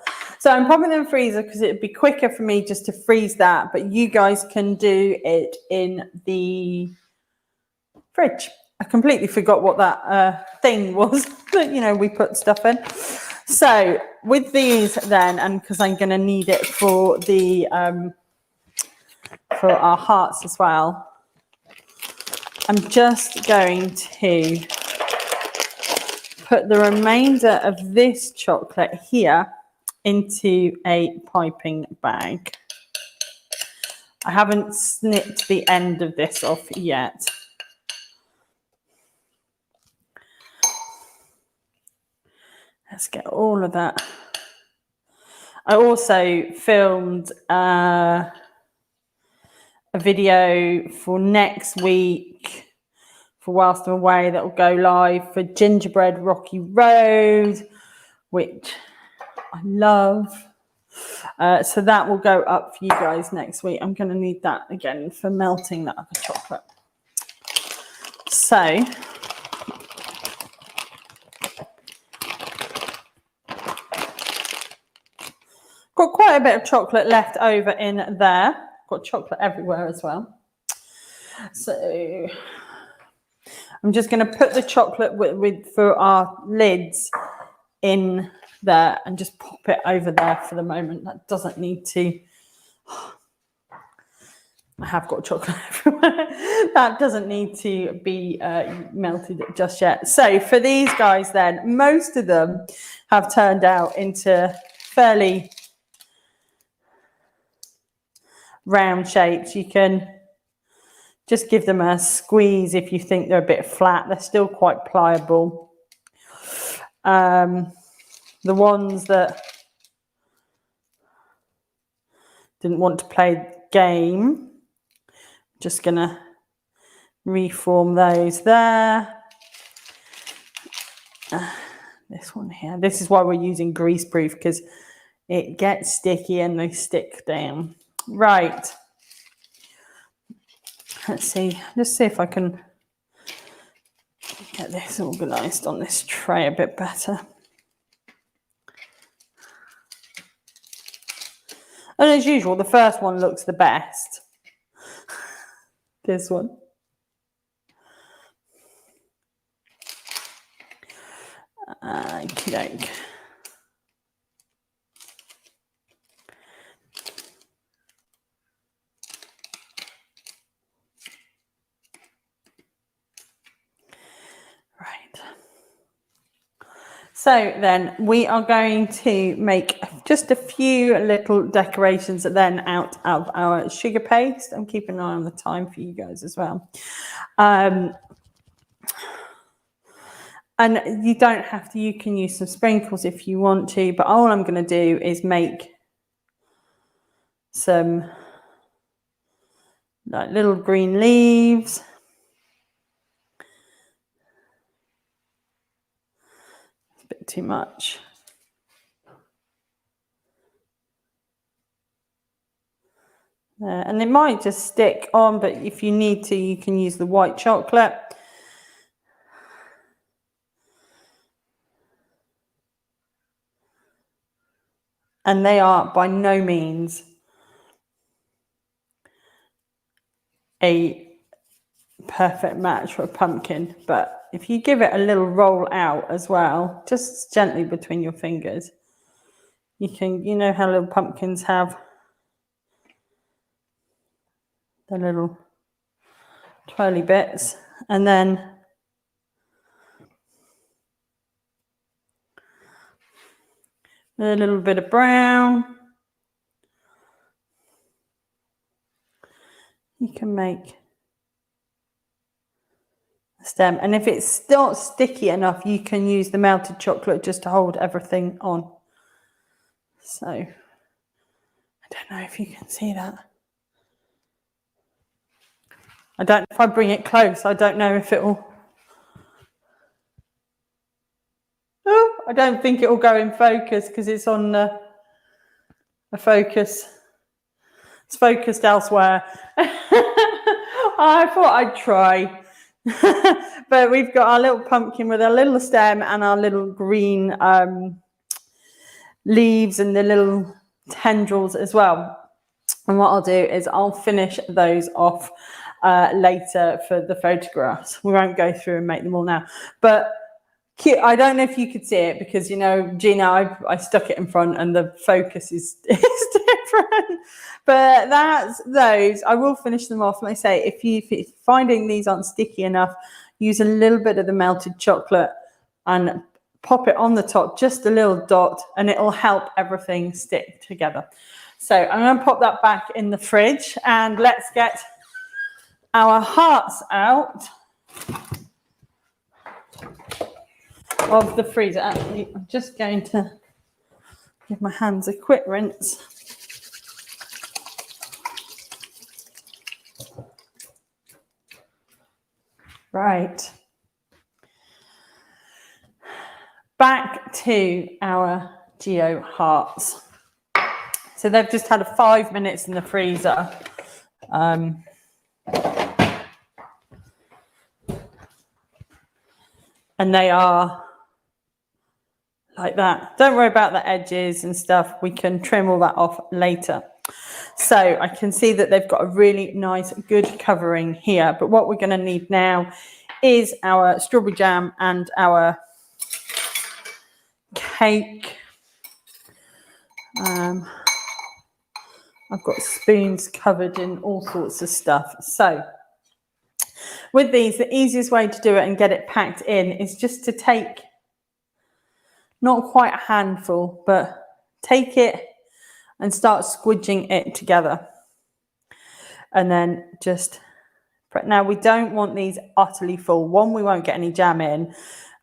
So I'm popping them in the freezer because it'd be quicker for me just to freeze that, but you guys can do it in the fridge. I completely forgot what that thing was that, you know, we put stuff in. So with these then, and because I'm going to need it for the for our hearts as well, I'm just going to put the remainder of this chocolate here into a piping bag. I haven't snipped the end of this off yet. Let's get all of that. I also filmed a video for next week for whilst I'm away that will go live for Gingerbread Rocky Road, which I love. So that will go up for you guys next week. I'm going to need that again for melting that other chocolate. So got quite a bit of chocolate left over in there. Got chocolate everywhere as well. So I'm just going to put the chocolate for our lids in there and just pop it over there for the moment. That doesn't need to. I have got chocolate everywhere. That doesn't need to be melted just yet. So for these guys then, most of them have turned out into fairly round shapes. You can just give them a squeeze if you think they're a bit flat. They're still quite pliable. The ones that didn't want to play the game, just going to reform those there. This one here. This is why we're using grease proof, because it gets sticky and they stick down. Right. Let's see. Let's see if I can get this organised on this tray a bit better. And as usual, the first one looks the best. This one. Okey-doke. So then we are going to make just a few little decorations then out of our sugar paste. I'm keeping an eye on the time for you guys as well. And you don't have to, you can use some sprinkles if you want to, but all I'm going to do is make some like little green leaves. Bit too much. And it might just stick on, but if you need to, you can use the white chocolate. And they are by no means a perfect match for a pumpkin, but if you give it a little roll out as well, just gently between your fingers, you can, you know how little pumpkins have the little twirly bits, and then a little bit of brown. You can make a stem, and if it's still sticky enough, you can use the melted chocolate just to hold everything on. So don't know if you can see that. I don't know if I bring it close. I don't know if it will. Oh, I don't think it will go in focus because it's on a focus. It's focused elsewhere. I thought I'd try. But we've got our little pumpkin with a little stem and our little green leaves and the little tendrils as well. And what I'll do is I'll finish those off later for the photographs. We won't go through and make them all now. But cute. I don't know if you could see it because, you know, Gina, I stuck it in front and the focus is different. But that's those. I will finish them off. Like I say, if you're finding these aren't sticky enough, use a little bit of the melted chocolate and pop it on the top, just a little dot, and it'll help everything stick together. So I'm going to pop that back in the fridge and let's get our hearts out of the freezer. Actually, I'm just going to give my hands a quick rinse. Right. Back to our Geo hearts. So they've just had 5 minutes in the freezer. And they are like that. Don't worry about the edges and stuff. We can trim all that off later. So I can see that they've got a really nice, good covering here. But what we're going to need now is our strawberry jam and our cake. I've got spoons covered in all sorts of stuff. So with these, the easiest way to do it and get it packed in is just to take, not quite a handful, but take it and start squidging it together. And then just, now we don't want these utterly full. One, we won't get any jam in.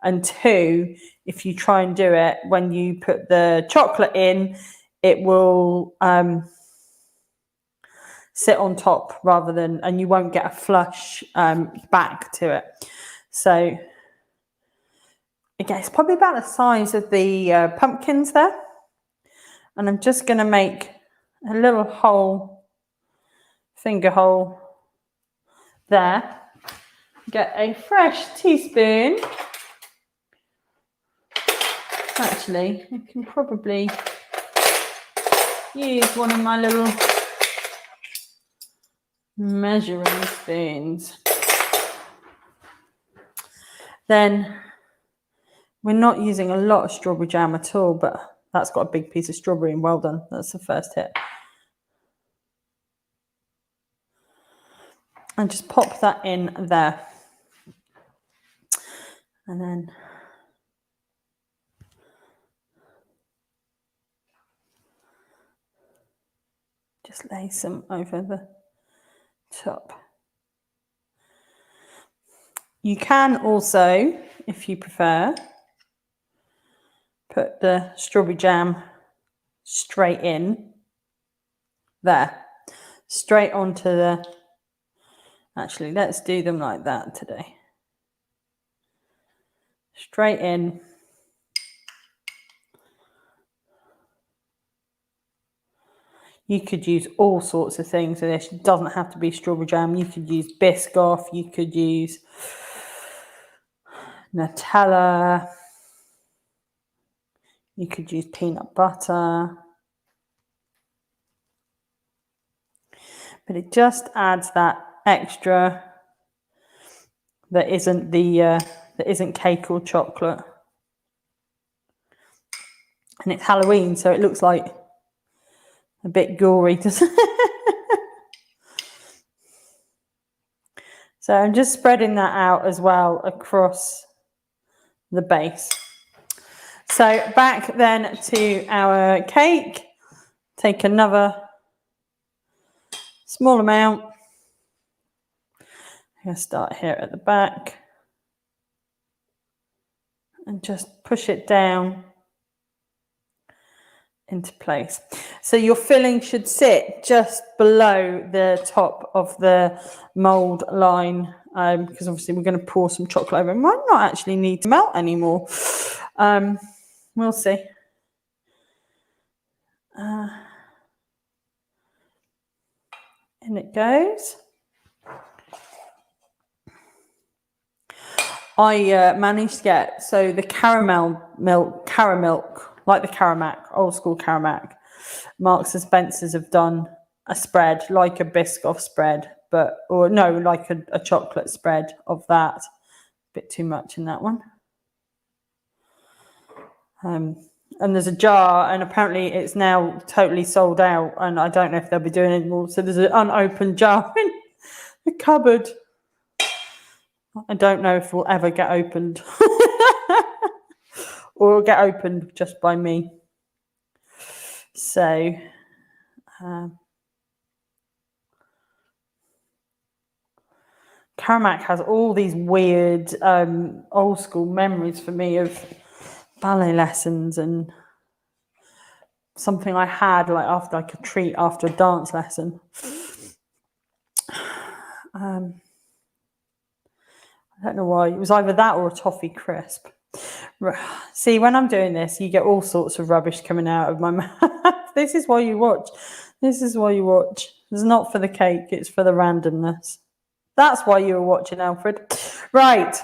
And two, if you try and do it, when you put the chocolate in, it will sit on top rather than, and you won't get a flush back to it. So again, it's probably about the size of the pumpkins there. And I'm just going to make a little hole, finger hole there. Get a fresh teaspoon. Actually, I can probably use one of my little measuring spoons. Then we're not using a lot of strawberry jam at all, but that's got a big piece of strawberry and well done. That's the first hit. And just pop that in there. And then just lay some over the top. You can also, if you prefer, put the strawberry jam straight in there, straight onto the, actually, let's do them like that today. Straight in. You could use all sorts of things for this. It doesn't have to be strawberry jam. You could use Biscoff. You could use Nutella. You could use peanut butter. But it just adds that extra that isn't cake or chocolate. And it's Halloween, so it looks like a bit gory. So I'm just spreading that out as well across the base. So back then to our cake. Take another small amount. I'm going to start here at the back. And just push it down into place. So your filling should sit just below the top of the mould line, because obviously we're going to pour some chocolate over. It might not actually need to melt anymore. We'll see. In it goes. I managed to get, so the caramel milk, like the Caramac, old school Caramac, Marks and Spencer's have done a spread, like a Biscoff spread, like a chocolate spread of that. A bit too much in that one. And there's a jar, and apparently it's now totally sold out, and I don't know if they'll be doing it anymore. So there's an unopened jar in the cupboard. I don't know if we'll ever get opened. Or get opened just by me. So, Caramac has all these weird old school memories for me of ballet lessons and something I had like after I could treat after a dance lesson. I don't know why. It was either that or a toffee crisp. See, when I'm doing this, you get all sorts of rubbish coming out of my mouth. This is why you watch. This is why you watch. It's not for the cake, it's for the randomness. That's why you were watching, Alfred. Right.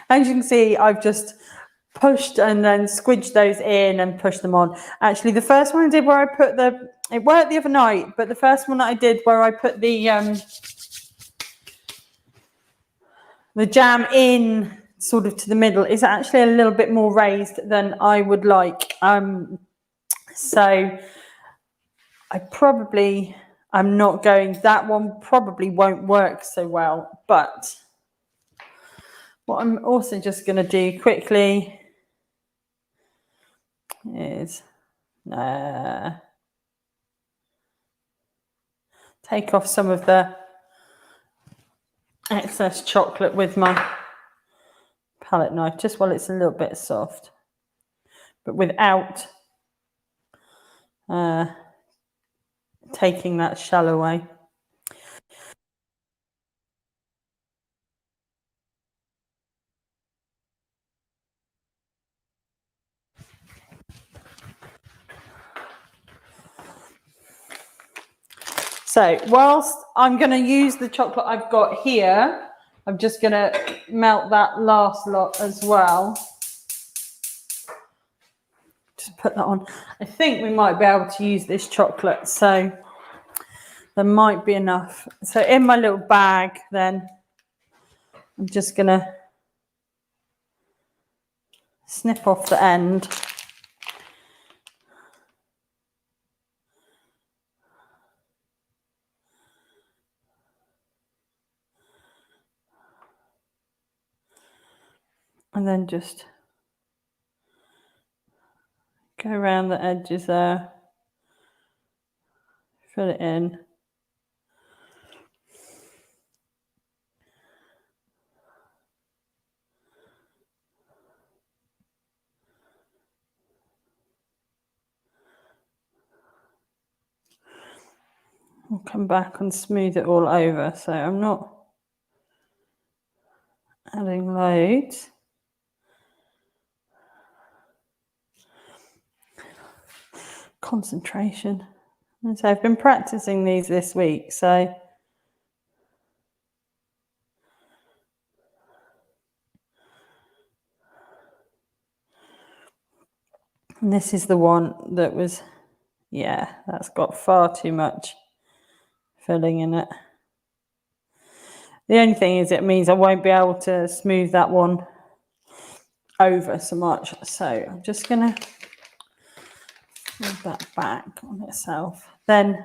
As you can see, I've just pushed and then squidged those in and pushed them on. Actually, the first one I did where I put it worked the other night, but the first one that I did where I put the jam in sort of to the middle is actually a little bit more raised than I would like. So I'm not going, that one probably won't work so well, but what I'm also just going to do quickly is take off some of the excess chocolate with my palette knife, just while it's a little bit soft, but without taking that shell away. So whilst I'm going to use the chocolate I've got here, I'm just going to melt that last lot as well. Just put that on. I think we might be able to use this chocolate, so there might be enough. So in my little bag then, I'm just going to snip off the end. And then just go around the edges there, fill it in. I'll come back and smooth it all over, so I'm not adding loads. Concentration. And so I've been practicing these this week, so and this is the one that was, yeah, that's got far too much filling in it. The only thing is it means I won't be able to smooth that one over so much. So I'm just going to move that back on itself. Then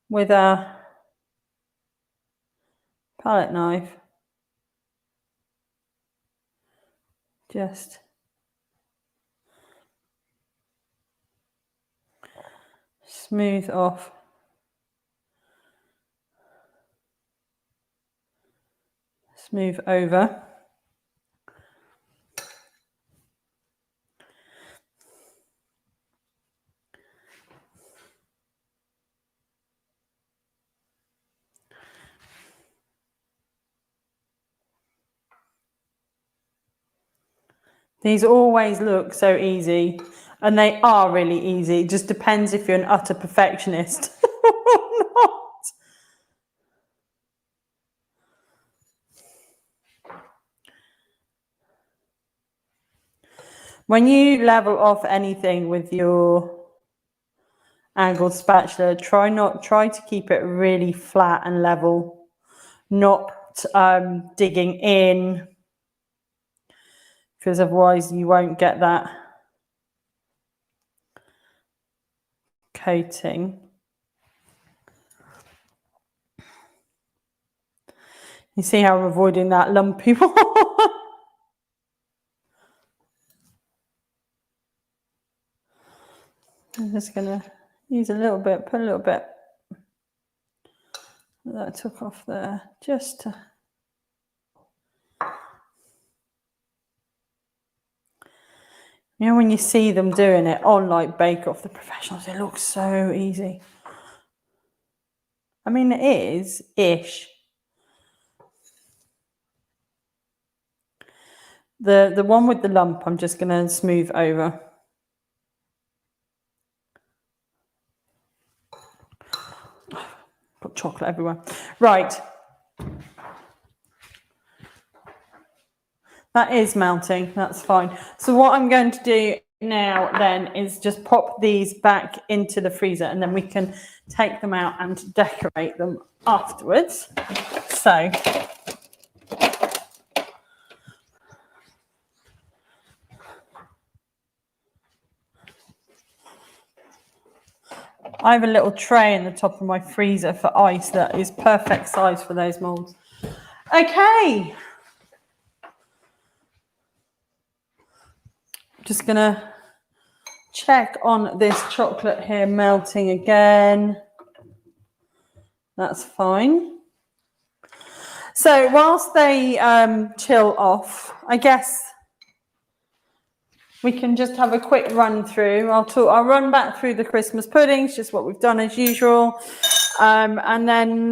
with a palette knife, just smooth off smooth over. These always look so easy, and they are really easy. It just depends if you're an utter perfectionist or not. When you level off anything with your angled spatula, try to keep it really flat and level, not digging in, because otherwise you won't get that coating. You see how I'm avoiding that lumpy one? I'm just going to use a little bit, put a little bit that I took off there, just to... You know, when you see them doing it on like Bake Off, the professionals, it looks so easy. I mean, it is-ish. The one with the lump, I'm just going to smooth over. Got chocolate everywhere. Right. That is melting. That's fine. So what I'm going to do now then is just pop these back into the freezer, and then we can take them out and decorate them afterwards. So I have a little tray in the top of my freezer for ice that is perfect size for those molds. Okay. Just gonna check on this chocolate here melting again. That's fine. So whilst they chill off, I guess we can just have a quick run through. I'll run back through the Christmas puddings, just what we've done as usual, and then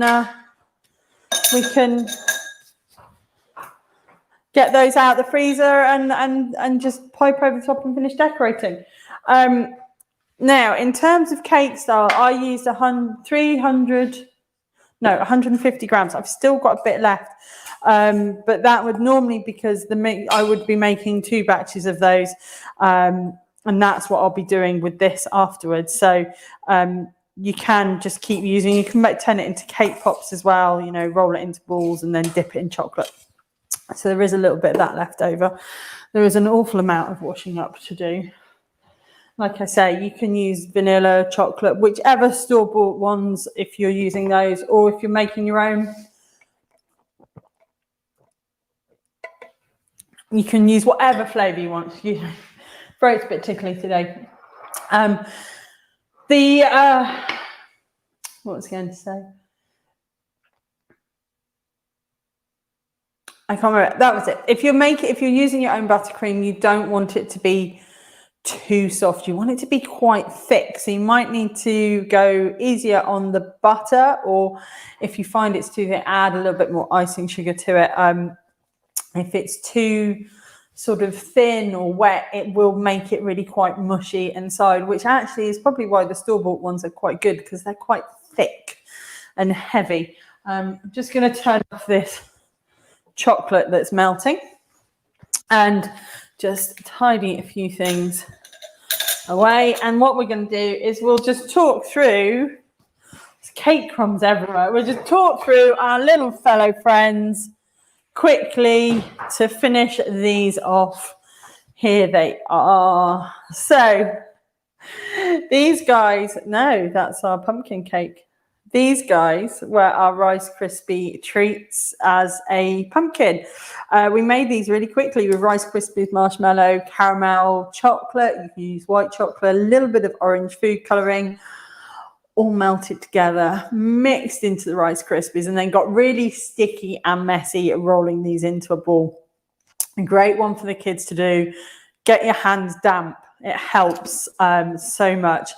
we can get those out of the freezer and just pipe over the top and finish decorating. Now, in terms of cake style, I used 150 grams. I've still got a bit left. But that would normally, because I would be making 2 batches of those, and that's what I'll be doing with this afterwards. So you can just keep using. You can turn it into cake pops as well. You know, roll it into balls and then dip it in chocolate. So there is a little bit of that left over. There is an awful amount of washing up to do. Like I say, you can use vanilla, chocolate, whichever store-bought ones if you're using those, or if you're making your own. You can use whatever flavour you want. Throat's a bit tickly today. What was I going to say? I can't remember. That was it. If you're using your own buttercream, you don't want it to be too soft. You want it to be quite thick. So you might need to go easier on the butter, or if you find it's too thick, add a little bit more icing sugar to it. If it's too sort of thin or wet, it will make it really quite mushy inside, which actually is probably why the store-bought ones are quite good, because they're quite thick and heavy. I'm just going to turn off this chocolate that's melting and just tidy a few things away. And what we're going to do is we'll just talk through, there's cake crumbs everywhere, we'll just talk through our little fellow friends quickly to finish these off. Here they are. So these guys, no, that's our pumpkin cake. These guys were our Rice Krispie treats as a pumpkin. We made these really quickly with Rice Krispies, marshmallow, caramel, chocolate. You can use white chocolate, a little bit of orange food colouring, all melted together, mixed into the Rice Krispies, and then got really sticky and messy rolling these into a ball. A great one for the kids to do. Get your hands damp. It helps so much.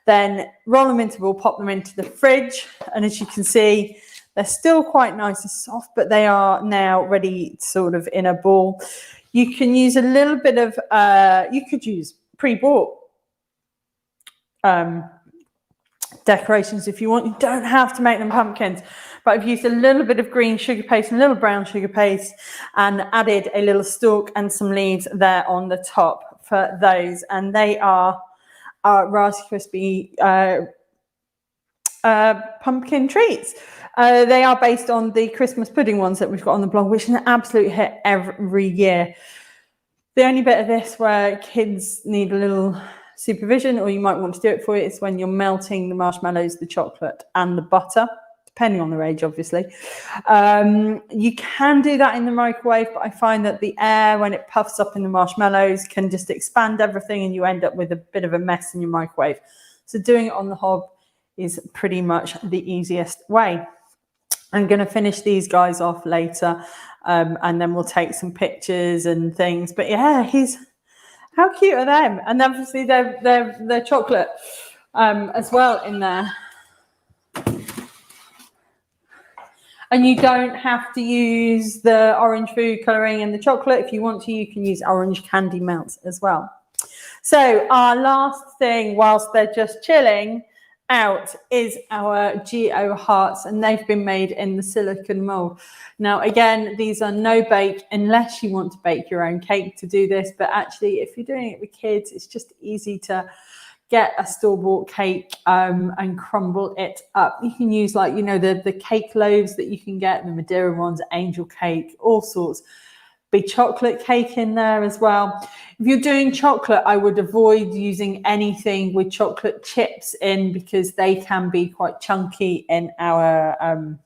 Then roll them into a ball, pop them into the fridge. And as you can see, they're still quite nice and soft, but they are now ready sort of in a ball. You can use a little bit of, you could use pre-bought decorations if you want. You don't have to make them pumpkins, but I've used a little bit of green sugar paste and a little brown sugar paste and added a little stalk and some leaves there on the top for those, and they are Rice Krispie pumpkin treats. They are based on the Christmas pudding ones that we've got on the blog, which is an absolute hit every year. The only bit of this where kids need a little supervision, or you might want to do it for it, is when you're melting the marshmallows, the chocolate and the butter, depending on their age, obviously. You can do that in the microwave, but I find that the air, when it puffs up in the marshmallows, can just expand everything and you end up with a bit of a mess in your microwave. So doing it on the hob is pretty much the easiest way. I'm going to finish these guys off later, and then we'll take some pictures and things. But yeah, how cute are them? And obviously they're chocolate as well in there. And you don't have to use the orange food colouring in the chocolate. If you want to, you can use orange candy melts as well. So our last thing, whilst they're just chilling out, is our Geo hearts, and they've been made in the silicone mold. Now again, these are no bake unless you want to bake your own cake to do this, but actually if you're doing it with kids, it's just easy to get a store-bought cake and crumble it up. You can use, like, you know, the cake loaves that you can get, the Madeira ones, angel cake, all sorts. Be chocolate cake in there as well. If you're doing chocolate, I would avoid using anything with chocolate chips in, because they can be quite chunky in our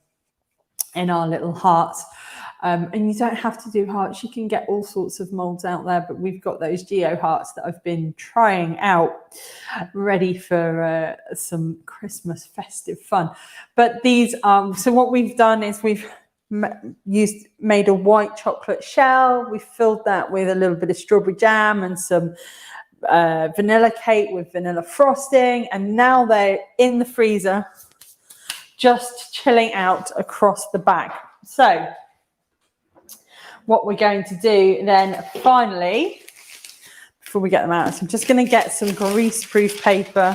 little hearts. And you don't have to do hearts. You can get all sorts of molds out there, but we've got those Geo hearts that I've been trying out, ready for some Christmas festive fun. But these so what we've done is we've made a white chocolate shell. We filled that with a little bit of strawberry jam and some vanilla cake with vanilla frosting, and now they're in the freezer just chilling out across the back. So what we're going to do then finally, before we get them out, so I'm just going to get some grease-proof paper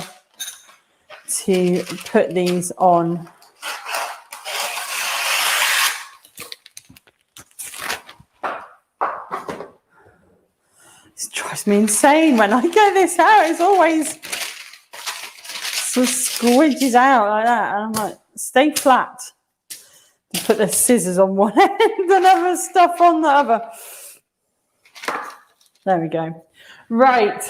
to put these on. This drives me insane when I get this out. It's always sort of squidges out like that. And I'm like, stay flat. Put the scissors on one end and other stuff on the other. There we go. Right.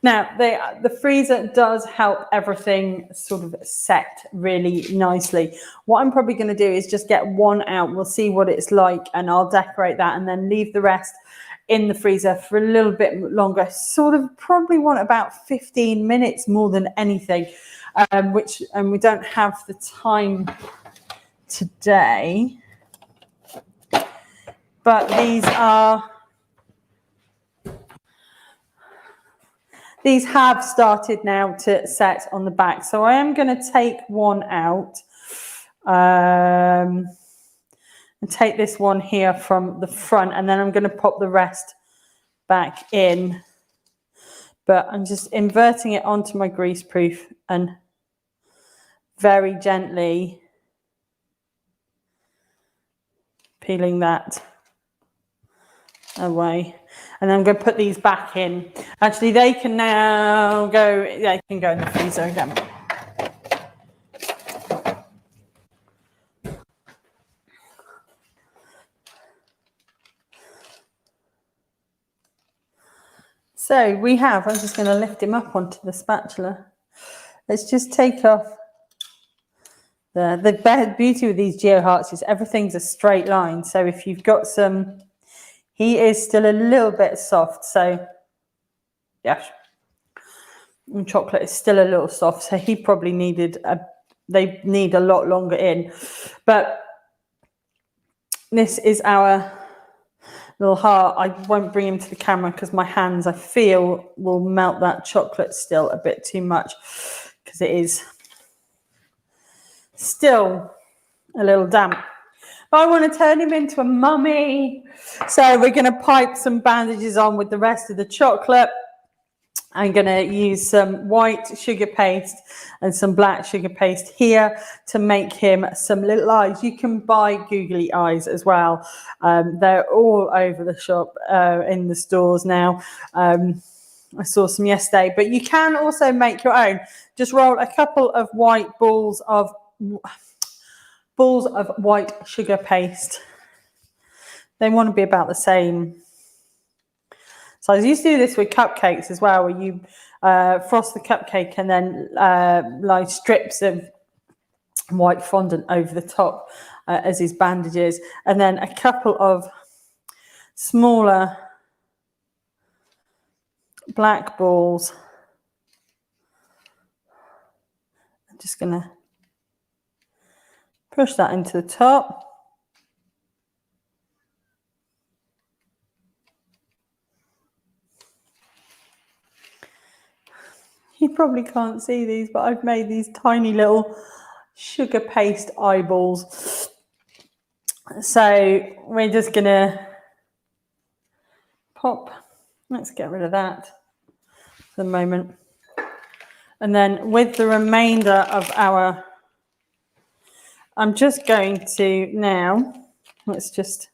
Now, the freezer does help everything sort of set really nicely. What I'm probably going to do is just get one out. We'll see what it's like, and I'll decorate that and then leave the rest in the freezer for a little bit longer. Sort of probably want about 15 minutes more than anything, and we don't have the time today. But these have started now to set on the back. So I am going to take one out and take this one here from the front, and then I'm going to pop the rest back in. But I'm just inverting it onto my greaseproof and very gently peeling that away. And then I'm going to put these back in. Actually, they can now go, they can go in the freezer again. So we have, I'm just going to lift him up onto the spatula. Let's just take off the beauty with these Geo hearts is everything's a straight line. So if you've got some, he is still a little bit soft. So yeah, and chocolate is still a little soft. So he probably they need a lot longer in. But this is our little heart. I won't bring him to the camera because my hands, I feel, will melt that chocolate still a bit too much, because it is still a little damp. I want to turn him into a mummy. So we're going to pipe some bandages on with the rest of the chocolate. I'm going to use some white sugar paste and some black sugar paste here to make him some little eyes. You can buy googly eyes as well. They're all over the shop in the stores now. I saw some yesterday, but you can also make your own. Just roll a couple of white balls of white sugar paste. They want to be about the same. So I used to do this with cupcakes as well, where you frost the cupcake and then like strips of white fondant over the top as his bandages, and then a couple of smaller black balls. I'm just going to push that into the top. You probably can't see these, but I've made these tiny little sugar paste eyeballs. So we're just going to pop. Let's get rid of that for the moment. And then with the remainder of our, I'm just going to now, let's just,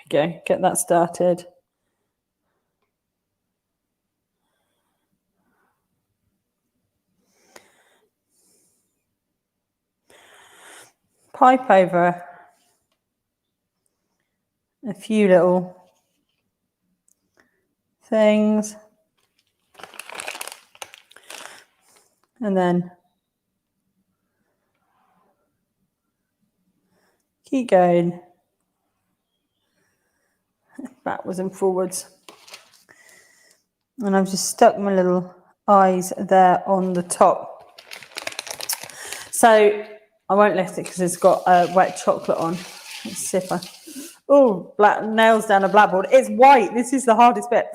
there we go, get that started. Pipe over a few little things, and then keep going backwards and forwards. And I've just stuck my little eyes there on the top. So I won't lift it because it's got wet chocolate on. Let's see if I... Oh, black nails down a blackboard. It's white. This is the hardest bit.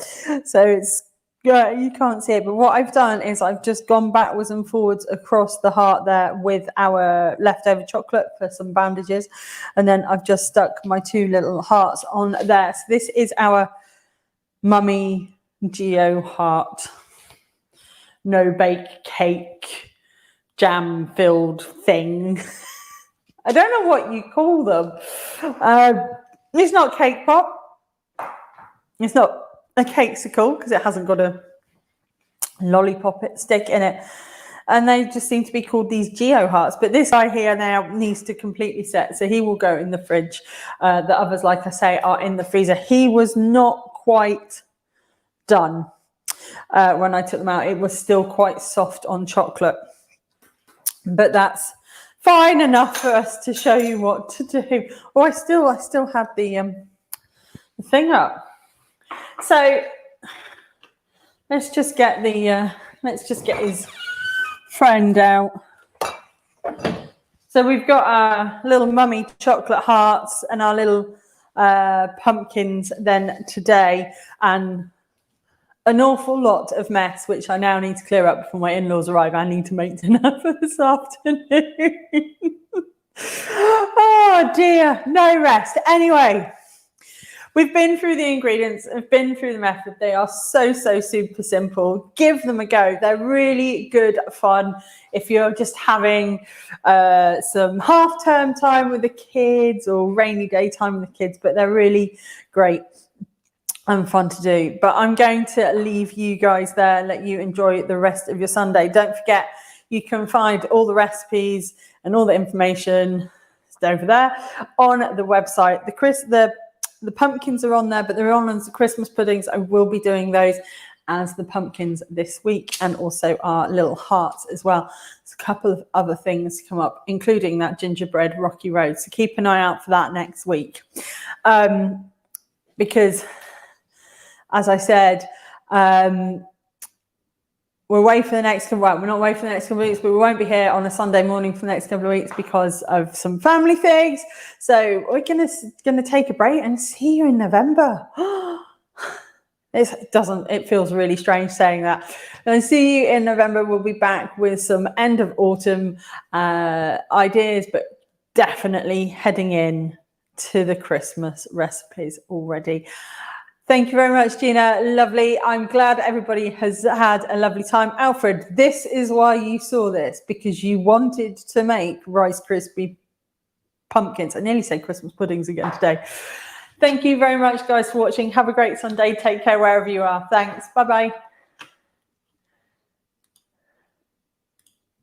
So it's... Yeah, you can't see it. But what I've done is I've just gone backwards and forwards across the heart there with our leftover chocolate for some bandages. And then I've just stuck my two little hearts on there. So this is our Mummy Geo heart. No bake cake. Jam-filled thing. I don't know what you call them. It's not cake pop. It's not a cakesicle because it hasn't got a lollipop stick in it. And they just seem to be called these Geo hearts. But this guy here now needs to completely set. So he will go in the fridge. The others, like I say, are in the freezer. He was not quite done when I took them out. It was still quite soft on chocolate. But that's fine enough for us to show you what to do. Oh, I still have the thing up. So let's just get his friend out. So we've got our little mummy chocolate hearts and our little pumpkins then today, and an awful lot of mess, which I now need to clear up before my in-laws arrive. I need to make dinner for this afternoon. Oh dear, no rest. Anyway, we've been through the ingredients, I've been through the method. They are so super simple. Give them a go. They're really good fun if you're just having some half-term time with the kids or rainy day time with the kids, but they're really great and fun to do. But I'm going to leave you guys there and let you enjoy the rest of your Sunday. Don't forget, you can find all the recipes and all the information over there on the website. The pumpkins are on there, but they're on as the Christmas puddings. I will be doing those as the pumpkins this week, and also our little hearts as well. There's a couple of other things come up, including that gingerbread rocky road. So keep an eye out for that next week. Because as I said, we're away for the next couple of weeks. We're not away for the next couple of weeks, but we won't be here on a Sunday morning for the next couple of weeks because of some family things. So we're gonna take a break and see you in November. It feels really strange saying that. And see you in November. We'll be back with some end of autumn ideas, but definitely heading in to the Christmas recipes already. Thank you very much, Gina. Lovely. I'm glad everybody has had a lovely time. Alfred, this is why you saw this, because you wanted to make Rice Krispie pumpkins. I nearly said Christmas puddings again today. Thank you very much, guys, for watching. Have a great Sunday. Take care wherever you are. Thanks. Bye-bye.